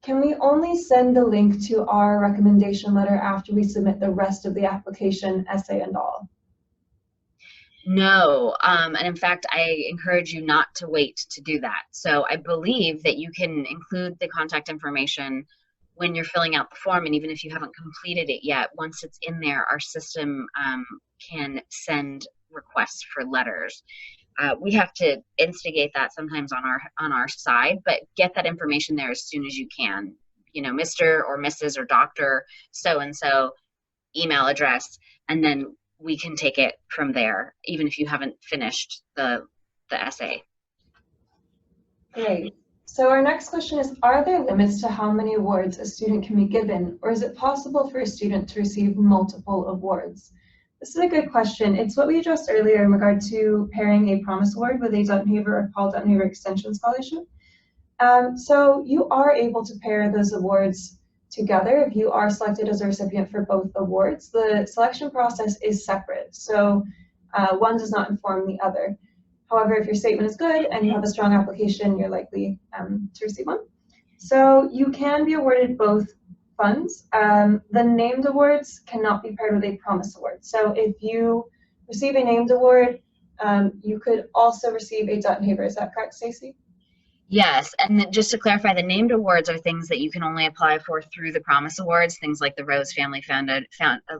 can we only send the link to our recommendation letter after we submit the rest of the application, essay and all? No, and in fact, I encourage you not to wait to do that. So I believe that you can include the contact information when you're filling out the form, and even if you haven't completed it yet, once it's in there, our system can send requests for letters. We have to instigate that sometimes on our side, but get that information there as soon as you can. You know, Mr. or Mrs. or Dr. so-and-so email address, and then we can take it from there, even if you haven't finished the essay. Great. So our next question is, are there limits to how many awards a student can be given, or is it possible for a student to receive multiple awards? This is a good question. It's what we addressed earlier in regard to pairing a Promise Award with a Duttenhaver or Paul Duttenhaver Extension Scholarship. So you are able to pair those awards together if you are selected as a recipient for both awards. The selection process is separate, so one does not inform the other. However, if your statement is good and you have a strong application, you're likely to receive one. So you can be awarded both funds. The named awards cannot be paired with a Promise Award. So if you receive a named award, you could also receive a Duttenhaver. Is that correct, Stacey? Yes, and just to clarify, the named awards are things that you can only apply for through the Promise Awards, things like the Rose Family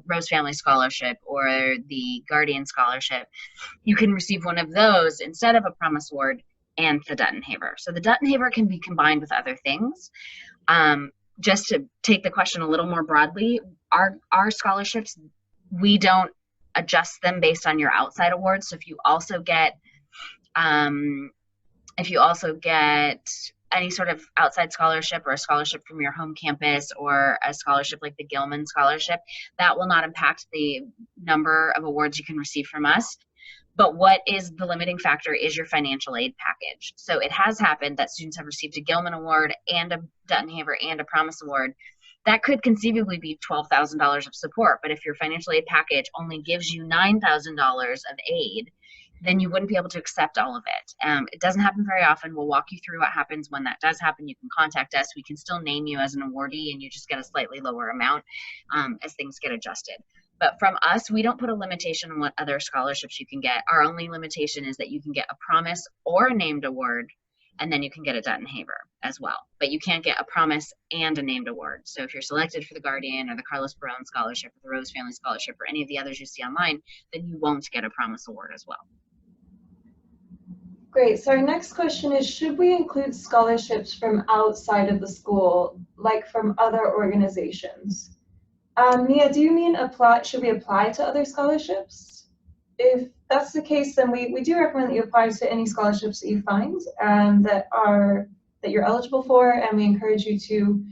Rose Family Scholarship or the Guardian Scholarship. You can receive one of those instead of a Promise Award and the Duttenhaver. So the Duttenhaver can be combined with other things. Just to take the question a little more broadly, our scholarships, we don't adjust them based on your outside awards. So if you also get any sort of outside scholarship or a scholarship from your home campus or a scholarship like the Gilman Scholarship, that will not impact the number of awards you can receive from us. But what is the limiting factor is your financial aid package. So it has happened that students have received a Gilman Award and a Duttenhaver and a Promise Award. That could conceivably be $12,000 of support, but if your financial aid package only gives you $9,000 of aid, then you wouldn't be able to accept all of it. It doesn't happen very often. We'll walk you through what happens when that does happen. You can contact us. We can still name you as an awardee, and you just get a slightly lower amount as things get adjusted. But from us, we don't put a limitation on what other scholarships you can get. Our only limitation is that you can get a Promise or a named award, and then you can get a Duttenhaver as well. But you can't get a Promise and a named award. So if you're selected for the Guardian or the Carlos Barone Scholarship or the Rose Family Scholarship or any of the others you see online, then you won't get a Promise Award as well. Great. So our next question is, should we include scholarships from outside of the school, like from other organizations? Mia, do you mean should we apply to other scholarships? If that's the case, then we do recommend that you apply to any scholarships that you find that you're eligible for, and we encourage you to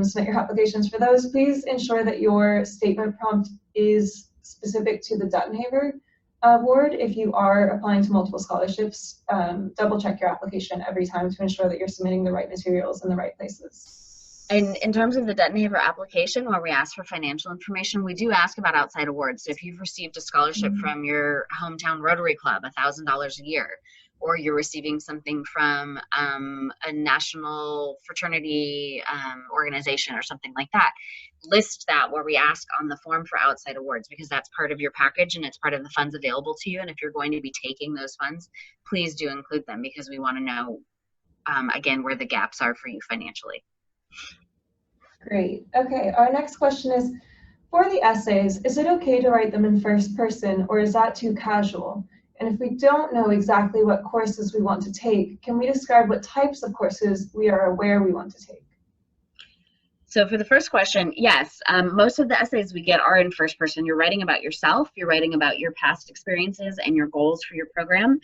submit your applications for those. Please ensure that your statement prompt is specific to the Duttenhaver Award. If you are applying to multiple scholarships, double check your application every time to ensure that you're submitting the right materials in the right places. And in terms of the Duttenhaver application, where we ask for financial information, we do ask about outside awards. So if you've received a scholarship from your hometown Rotary Club, $1,000 a year, or you're receiving something from a national fraternity organization or something like that, list that where we ask on the form for outside awards, because that's part of your package and it's part of the funds available to you. And if you're going to be taking those funds, please do include them, because we want to know, again, where the gaps are for you financially. Great. Okay, our next question is, for the essays, is it okay to write them in first person, or is that too casual? And if we don't know exactly what courses we want to take, can we describe what types of courses we are aware we want to take? So for the first question, yes, most of the essays we get are in first person. You're writing about yourself, you're writing about your past experiences and your goals for your program,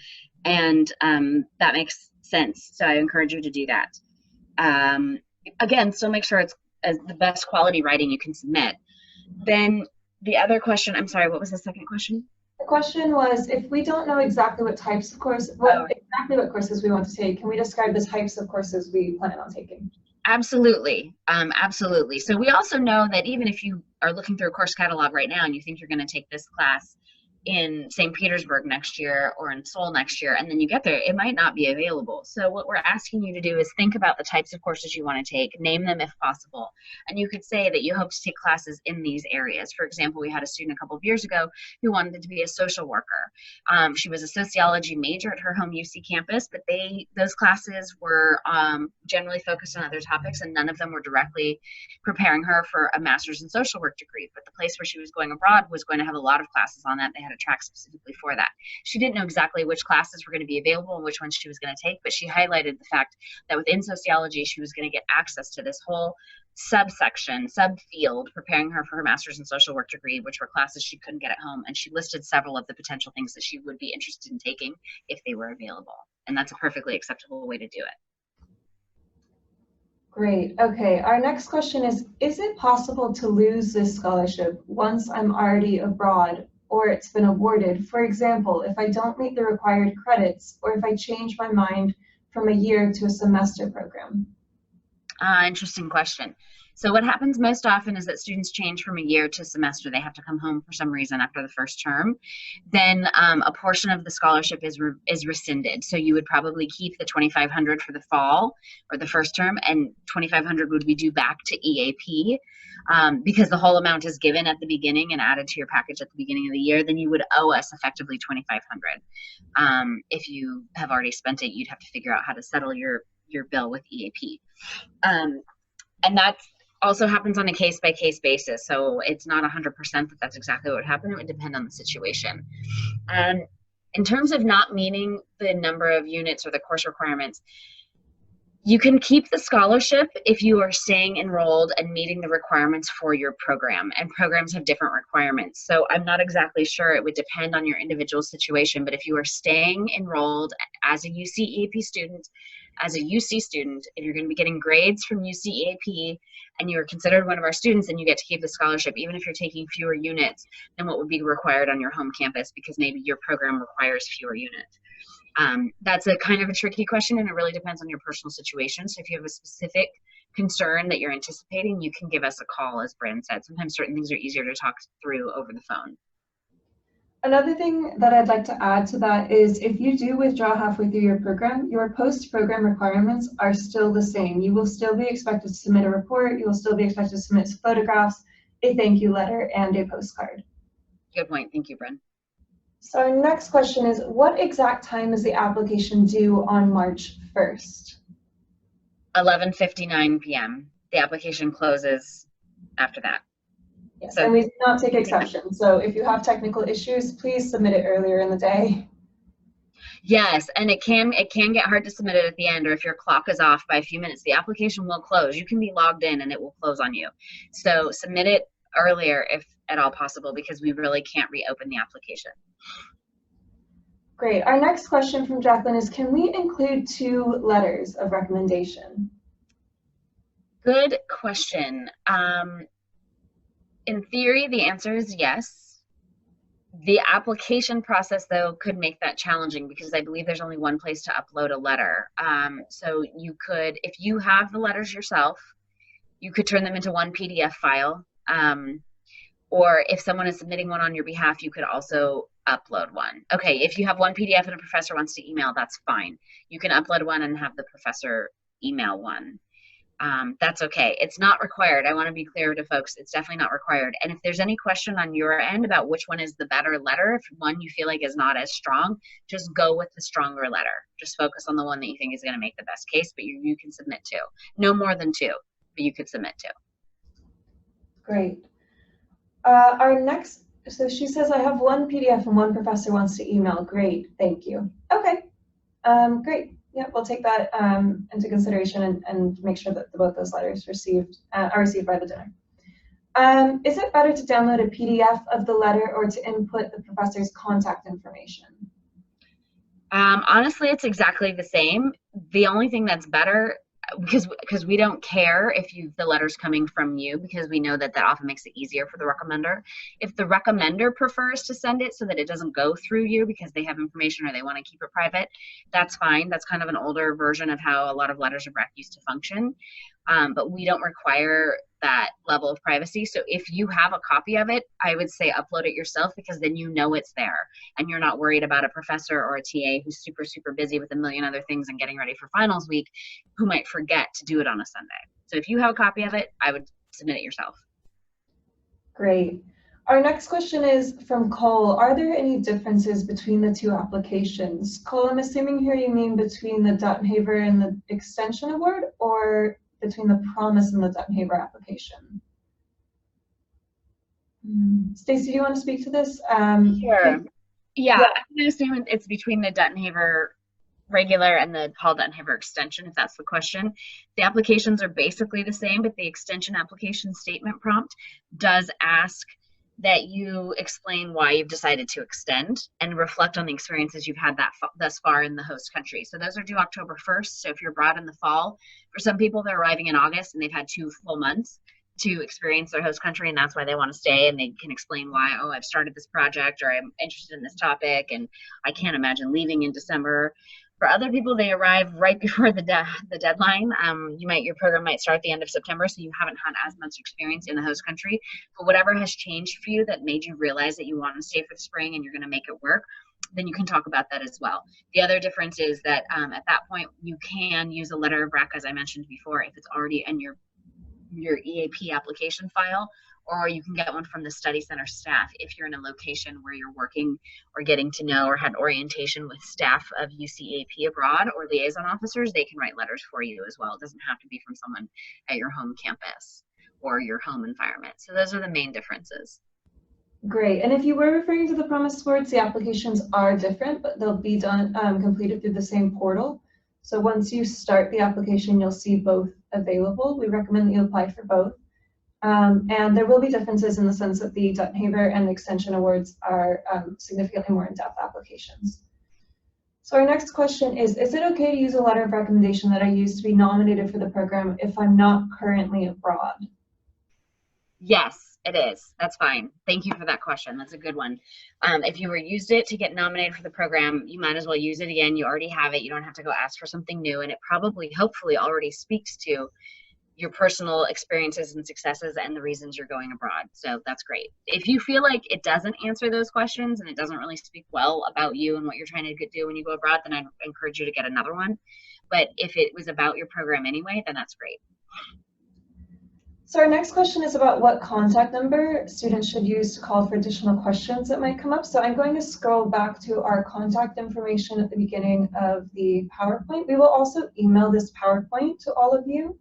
and that makes sense. So I encourage you to do that. Again, still make sure it's as the best quality writing you can submit. Then the other question, I'm sorry, what was the second question? The question was, if we don't know exactly what types of exactly what courses we want to take, can we describe the types of courses we plan on taking? Absolutely, absolutely. So we also know that even if you are looking through a course catalog right now and you think you're going to take this class in St. Petersburg next year or in Seoul next year, and then you get there, it might not be available. So what we're asking you to do is think about the types of courses you want to take, name them if possible, and you could say that you hope to take classes in these areas. For example, we had a student a couple of years ago who wanted to be a social worker. She was a sociology major at her home UC campus, but those classes were generally focused on other topics, and none of them were directly preparing her for a master's in social work degree. But the place where she was going abroad was going to have a lot of classes on that. They had a track specifically for that. She didn't know exactly which classes were going to be available and which ones she was going to take, but she highlighted the fact that within sociology, she was going to get access to this whole subsection, subfield, preparing her for her master's in social work degree, which were classes she couldn't get at home. And she listed several of the potential things that she would be interested in taking if they were available. And that's a perfectly acceptable way to do it. Great. Okay. Our next question is it possible to lose this scholarship once I'm already abroad or it's been awarded? For example, if I don't meet the required credits or if I change my mind from a year to a semester program? Interesting question. So what happens most often is that students change from a year to a semester. They have to come home for some reason after the first term. Then a portion of the scholarship is rescinded. So you would probably keep the $2,500 for the fall or the first term, and $2,500 would be due back to EAP. Because the whole amount is given at the beginning and added to your package at the beginning of the year, then you would owe us effectively $2,500. If you have already spent it, you'd have to figure out how to settle your bill with EAP. And that also happens on a case-by-case basis. So it's not 100% that that's exactly what would happen. It would depend on the situation. In terms of not meeting the number of units or the course requirements, you can keep the scholarship if you are staying enrolled and meeting the requirements for your program, and programs have different requirements. So I'm not exactly sure. It would depend on your individual situation, but if you are staying enrolled as a UCEAP student, as a UC student, if you're going to be getting grades from UCEAP and you're considered one of our students, then you get to keep the scholarship, even if you're taking fewer units than what would be required on your home campus, because maybe your program requires fewer units. That's a kind of a tricky question, and it really depends on your personal situation. So if you have a specific concern that you're anticipating, you can give us a call, as Bryn said. Sometimes certain things are easier to talk through over the phone. Another thing that I'd like to add to that is if you do withdraw halfway through your program, your post-program requirements are still the same. You will still be expected to submit a report. You will still be expected to submit photographs, a thank you letter, and a postcard. Good point. Thank you, Bryn. So our next question is, what exact time is the application due on March 1st? 11:59 p.m. The application closes after that. Yes, so, and we do not take exception. So if you have technical issues, please submit it earlier in the day. Yes, and it can get hard to submit it at the end, or if your clock is off by a few minutes, the application will close. You can be logged in and it will close on you. So submit it earlier if at all possible, because we really can't reopen the application. Great. Our next question from Jacqueline is, can we include 2 letters of recommendation? Good question. In theory, the answer is yes. The application process, though, could make that challenging, because I believe there's only one place to upload a letter. So you could, if you have the letters yourself, you could turn them into one PDF file. Or if someone is submitting one on your behalf, you could also upload one. Okay, if you have one PDF and a professor wants to email, that's fine. You can upload one and have the professor email one. That's okay. It's not required. I want to be clear to folks. It's definitely not required. And if there's any question on your end about which one is the better letter, if one you feel like is not as strong, just go with the stronger letter. Just focus on the one that you think is going to make the best case, but you can submit 2. No more than 2, but you could submit 2. Great. Our next, so she says, I have one PDF and one professor wants to email. Great, thank you. Okay, great. Yeah, we'll take that into consideration and make sure that both those letters are received by the donor. Is it better to download a PDF of the letter or to input the professor's contact information? Honestly, it's exactly the same. The only thing that's better, because we don't care if the letter's coming from you, because we know that often makes it easier for the recommender. If the recommender prefers to send it so that it doesn't go through you because they have information or they want to keep it private, that's fine. That's kind of an older version of how a lot of letters of rec used to function. But we don't require that level of privacy. So if you have a copy of it, I would say upload it yourself, because then you know it's there and you're not worried about a professor or a TA who's super, super busy with a million other things and getting ready for finals week who might forget to do it on a Sunday. So if you have a copy of it, I would submit it yourself. Great. Our next question is from Cole. Are there any differences between the 2 applications? Cole, I'm assuming here you mean between the Duttenhaver and the Extension Award, or between the Promise and the Duttenhaver application? Stacey, do you want to speak to this? Sure. Yeah, Yeah. I'm going to assume it's between the Duttenhaver regular and the Paul Duttenhaver extension, if that's the question. The applications are basically the same, but the extension application statement prompt does ask that you explain why you've decided to extend and reflect on the experiences you've had thus far in the host country. So those are due October 1st. So if you're abroad in the fall, for some people they're arriving in August and they've had 2 full months to experience their host country, and that's why they want to stay, and they can explain why, oh, I've started this project, or I'm interested in this topic and I can't imagine leaving in December. For other people, they arrive right before the deadline. Your program might start at the end of September, so you haven't had as much experience in the host country. But whatever has changed for you that made you realize that you want to stay for the spring and you're going to make it work, then you can talk about that as well. The other difference is that at that point, you can use a letter of rec, as I mentioned before, if it's already in your EAP application file, or you can get one from the study center staff if you're in a location where you're working or getting to know or had orientation with staff of UCEAP abroad or liaison officers. They can write letters for you as well. It doesn't have to be from someone at your home campus or your home environment. So those are the main differences. Great. And if you were referring to the promise boards, the applications are different, but they'll be done completed through the same portal. So once you start the application, you'll see both available. We recommend that you apply for both. And there will be differences in the sense that the Duttenhaver and the Extension Awards are significantly more in-depth applications. So our next question is it okay to use a letter of recommendation that I used to be nominated for the program if I'm not currently abroad? Yes, it is. That's fine. Thank you for that question. That's a good one. If you used it to get nominated for the program, you might as well use it again. You already have it. You don't have to go ask for something new. And it probably, hopefully, already speaks to your personal experiences and successes and the reasons you're going abroad. So that's great. If you feel like it doesn't answer those questions and it doesn't really speak well about you and what you're trying to do when you go abroad, then I'd encourage you to get another one. But if it was about your program anyway, then that's great. So our next question is about what contact number students should use to call for additional questions that might come up. So I'm going to scroll back to our contact information at the beginning of the PowerPoint. We will also email this PowerPoint to all of you.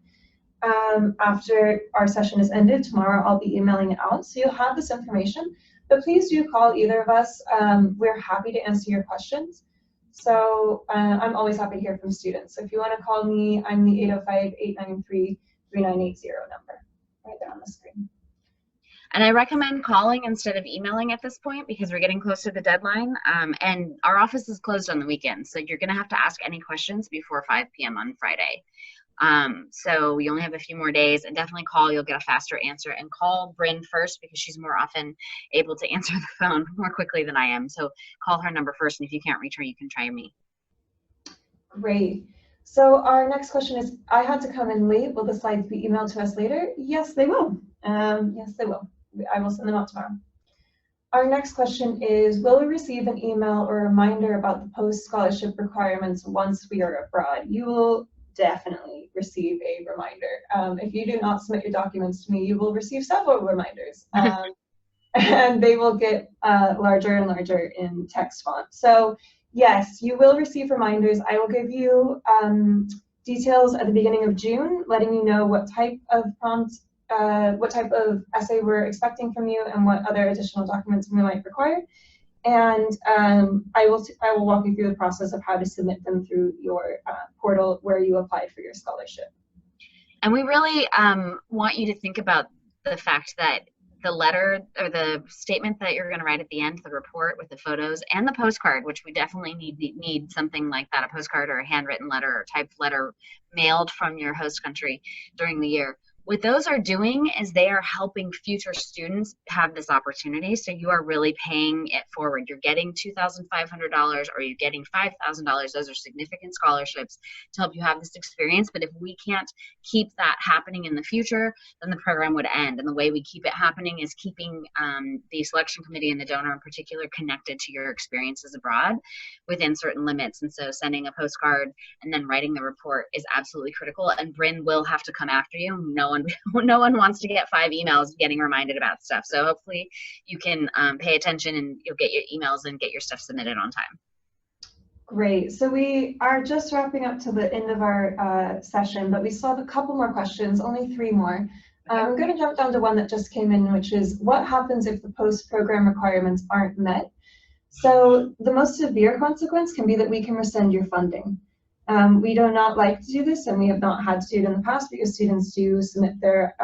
After our session is ended tomorrow, I'll be emailing it out, so you'll have this information. But please do call either of us. We're happy to answer your questions. So I'm always happy to hear from students. So if you want to call me, I'm the 805-893-3980 number right there on the screen. And I recommend calling instead of emailing at this point because we're getting close to the deadline. And our office is closed on the weekends, so you're going to have to ask any questions before 5 p.m. on Friday. So we only have a few more days, and definitely call. You'll get a faster answer. And call Bryn first because she's more often able to answer the phone more quickly than I am. So call her number first, and if you can't reach her, you can try me. Great. So our next question is, I had to come in late. Will the slides be emailed to us later? Yes, they will. Yes, they will. I will send them out tomorrow. Our next question is, will we receive an email or reminder about the post-scholarship requirements once we are abroad? You will definitely receive a reminder. If you do not submit your documents to me, you will receive several reminders. And they will get larger and larger in text font. So yes, you will receive reminders. I will give you details at the beginning of June, letting you know what type of prompt, what type of essay we're expecting from you and what other additional documents we might require. And I will walk you through the process of how to submit them through your portal where you applied for your scholarship. And we really want you to think about the fact that the letter or the statement that you're going to write at the end, the report with the photos and the postcard, which we definitely need something like that, a postcard or a handwritten letter or typed letter mailed from your host country during the year. What those are doing is they are helping future students have this opportunity. So you are really paying it forward. You're getting $2,500 or you're getting $5,000. Those are significant scholarships to help you have this experience. But if we can't keep that happening in the future, then the program would end. And the way we keep it happening is keeping the selection committee and the donor in particular connected to your experiences abroad within certain limits. And so sending a postcard and then writing the report is absolutely critical. And Bryn will have to come after you. No one wants to get 5 emails getting reminded about stuff. So hopefully you can pay attention and you'll get your emails and get your stuff submitted on time. Great. So we are just wrapping up to the end of our session, but we still have a couple more questions, only 3 more. I'm going to jump down to one that just came in, which is what happens if the post-program requirements aren't met? So the most severe consequence can be that we can rescind your funding. We do not like to do this, and we have not had to do it in the past because students do submit their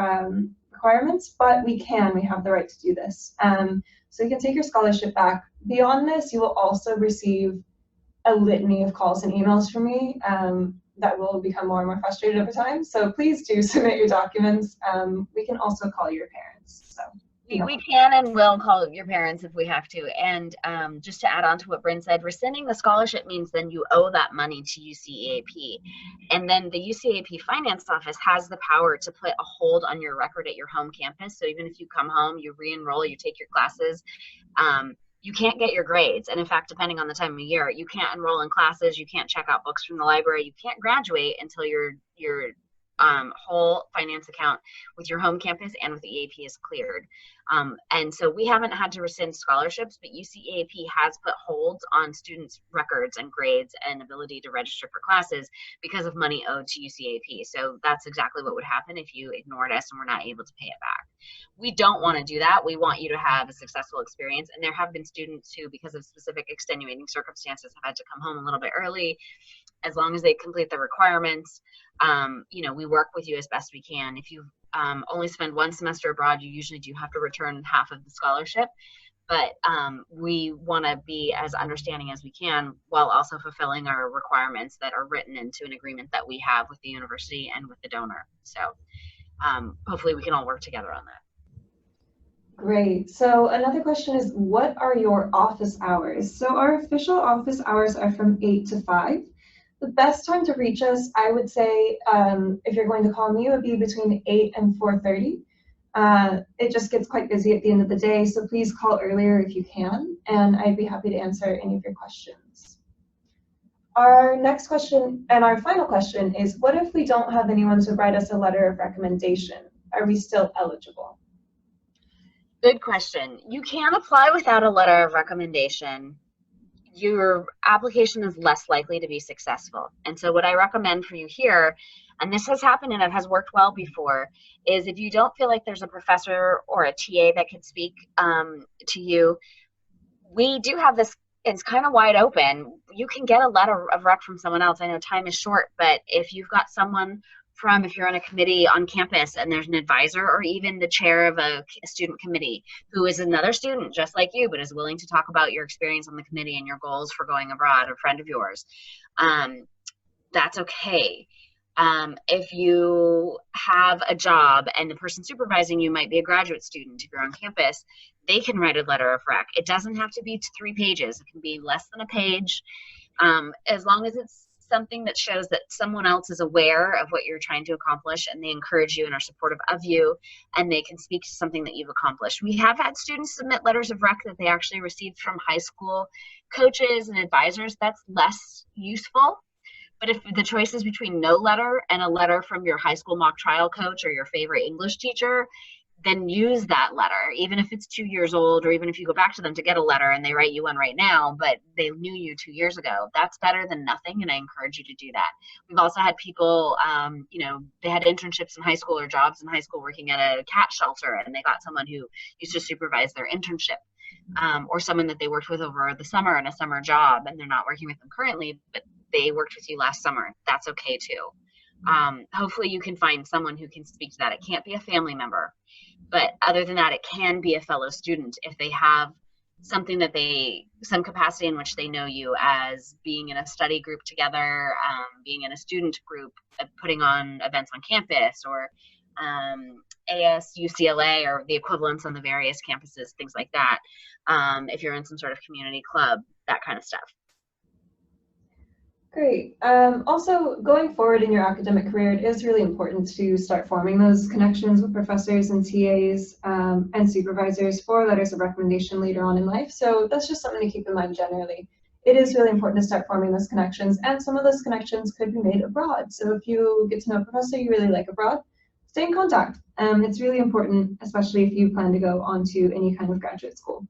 requirements, but we have the right to do this. So you can take your scholarship back. Beyond this, you will also receive a litany of calls and emails from me that will become more and more frustrated over time. So please do submit your documents. We can also call your parents. So we can and will call your parents if we have to. And just to add on to what Bryn said, rescinding the scholarship means then you owe that money to UCEAP. And then the UCEAP finance office has the power to put a hold on your record at your home campus. So even if you come home, you re-enroll, you take your classes, you can't get your grades. And in fact, depending on the time of year, you can't enroll in classes, you can't check out books from the library, you can't graduate until your whole finance account with your home campus and with the EAP is cleared. And so we haven't had to rescind scholarships, but UCEAP has put holds on students' records and grades and ability to register for classes because of money owed to UCEAP. So that's exactly what would happen if you ignored us and were not able to pay it back. We don't want to do that. We want you to have a successful experience. And there have been students who, because of specific extenuating circumstances, have had to come home a little bit early. As long as they complete the requirements, we work with you as best we can. If you only spend one semester abroad, you usually do have to return half of the scholarship. But we want to be as understanding as we can while also fulfilling our requirements that are written into an agreement that we have with the university and with the donor. So hopefully we can all work together on that. Great. So another question is, what are your office hours? So our official office hours are from 8 to 5. The best time to reach us, I would say, if you're going to call me, would be between 8 and 4:30. It just gets quite busy at the end of the day, so please call earlier if you can, and I'd be happy to answer any of your questions. Our next question, and our final question, is what if we don't have anyone to write us a letter of recommendation? Are we still eligible? Good question. You can apply without a letter of recommendation. Your application is less likely to be successful. And so what I recommend for you here, and this has happened and it has worked well before, is if you don't feel like there's a professor or a TA that can speak to you, we do have this, it's kind of wide open. You can get a letter of rec from someone else. I know time is short, but if you've got someone if you're on a committee on campus and there's an advisor or even the chair of a student committee who is another student just like you but is willing to talk about your experience on the committee and your goals for going abroad, a friend of yours, that's okay. If you have a job and the person supervising you might be a graduate student, if you're on campus, they can write a letter of rec. It doesn't have to be 3 pages. It can be less than a page, as long as it's something that shows that someone else is aware of what you're trying to accomplish and they encourage you and are supportive of you and they can speak to something that you've accomplished. We have had students submit letters of rec that they actually received from high school coaches and advisors. That's less useful. But if the choice is between no letter and a letter from your high school mock trial coach or your favorite English teacher, then use that letter, even if it's 2 years old, or even if you go back to them to get a letter and they write you one right now, but they knew you 2 years ago. That's better than nothing, and I encourage you to do that. We've also had people, they had internships in high school or jobs in high school working at a cat shelter, and they got someone who used to supervise their internship, or someone that they worked with over the summer in a summer job, and they're not working with them currently, but they worked with you last summer. That's okay too. Hopefully you can find someone who can speak to that. It can't be a family member. But other than that, it can be a fellow student if they have something that some capacity in which they know you as being in a study group together, being in a student group, putting on events on campus, or AS, UCLA, or the equivalents on the various campuses, things like that. If you're in some sort of community club, that kind of stuff. Great. Also, going forward in your academic career, it is really important to start forming those connections with professors and TAs and supervisors for letters of recommendation later on in life. So that's just something to keep in mind generally. It is really important to start forming those connections, and some of those connections could be made abroad. So if you get to know a professor you really like abroad, stay in contact. It's really important, especially if you plan to go on to any kind of graduate school.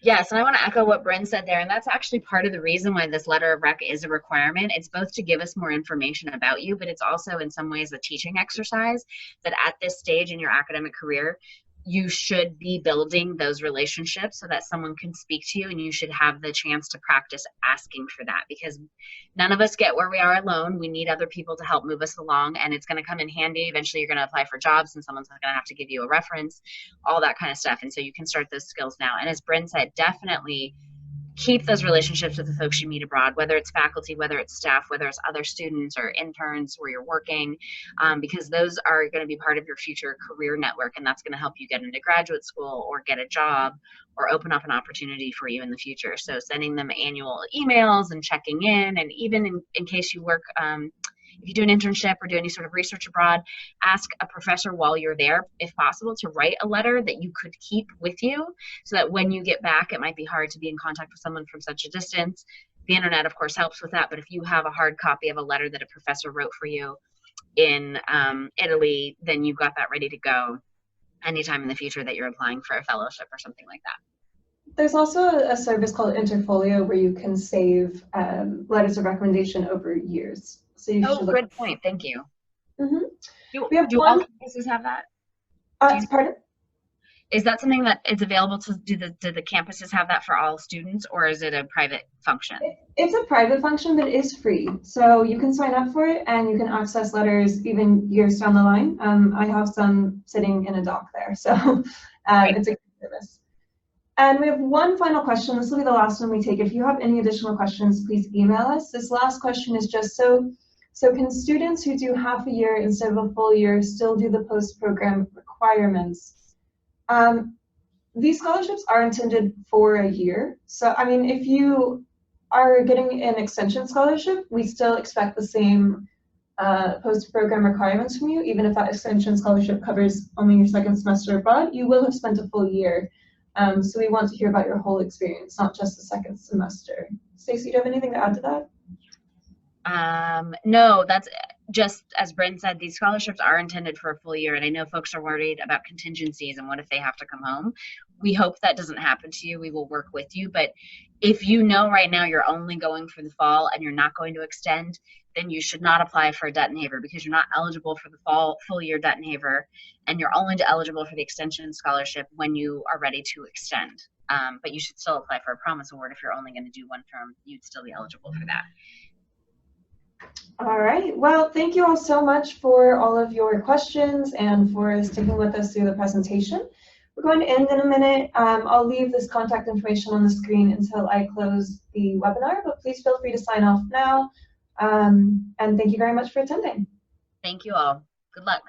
Yes, and I want to echo what Bryn said there, and that's actually part of the reason why this letter of rec is a requirement. It's both to give us more information about you, but it's also in some ways a teaching exercise that at this stage in your academic career, you should be building those relationships so that someone can speak to you, and you should have the chance to practice asking for that, because none of us get where we are alone. We need other people to help move us along, and it's going to come in handy. Eventually you're going to apply for jobs and someone's going to have to give you a reference, all that kind of stuff. And so you can start those skills now. And as Bryn said, definitely keep those relationships with the folks you meet abroad, whether it's faculty, whether it's staff, whether it's other students or interns where you're working, because those are going to be part of your future career network, and that's going to help you get into graduate school or get a job or open up an opportunity for you in the future. So sending them annual emails and checking in, and even in case you work, if you do an internship or do any sort of research abroad, ask a professor while you're there, if possible, to write a letter that you could keep with you, so that when you get back, it might be hard to be in contact with someone from such a distance. The internet, of course, helps with that, but if you have a hard copy of a letter that a professor wrote for you in Italy, then you've got that ready to go anytime in the future that you're applying for a fellowship or something like that. There's also a service called Interfolio where you can save letters of recommendation over years. So you should look. Good point. Thank you. Mm-hmm. Do all campuses have that? Pardon? Is that something that is available to, do the campuses have that for all students, or is it a private function? It's a private function, but it is free. So you can sign up for it and you can access letters even years down the line. I have some sitting in a dock there, so it's a good service. And we have one final question. This will be the last one we take. If you have any additional questions, please email us. This last question is just so can students who do half a year instead of a full year still do the post-program requirements? These scholarships are intended for a year. So, I mean, if you are getting an extension scholarship, we still expect the same post-program requirements from you, even if that extension scholarship covers only your second semester abroad. You will have spent a full year. So we want to hear about your whole experience, not just the second semester. Stacey, do you have anything to add to that? No, that's just as Bryn said, these scholarships are intended for a full year, and I know folks are worried about contingencies and what if they have to come home. We hope that doesn't happen to you. We will work with you, but if you know right now you're only going for the fall and you're not going to extend, then you should not apply for a Duttenhaver, because you're not eligible for the full year Duttenhaver, and you're only eligible for the extension scholarship when you are ready to extend. But you should still apply for a promise award. If you're only going to do one term, you'd still be eligible for that. All right. Well, thank you all so much for all of your questions and for sticking with us through the presentation. We're going to end in a minute. I'll leave this contact information on the screen until I close the webinar, but please feel free to sign off now. And thank you very much for attending. Thank you all. Good luck.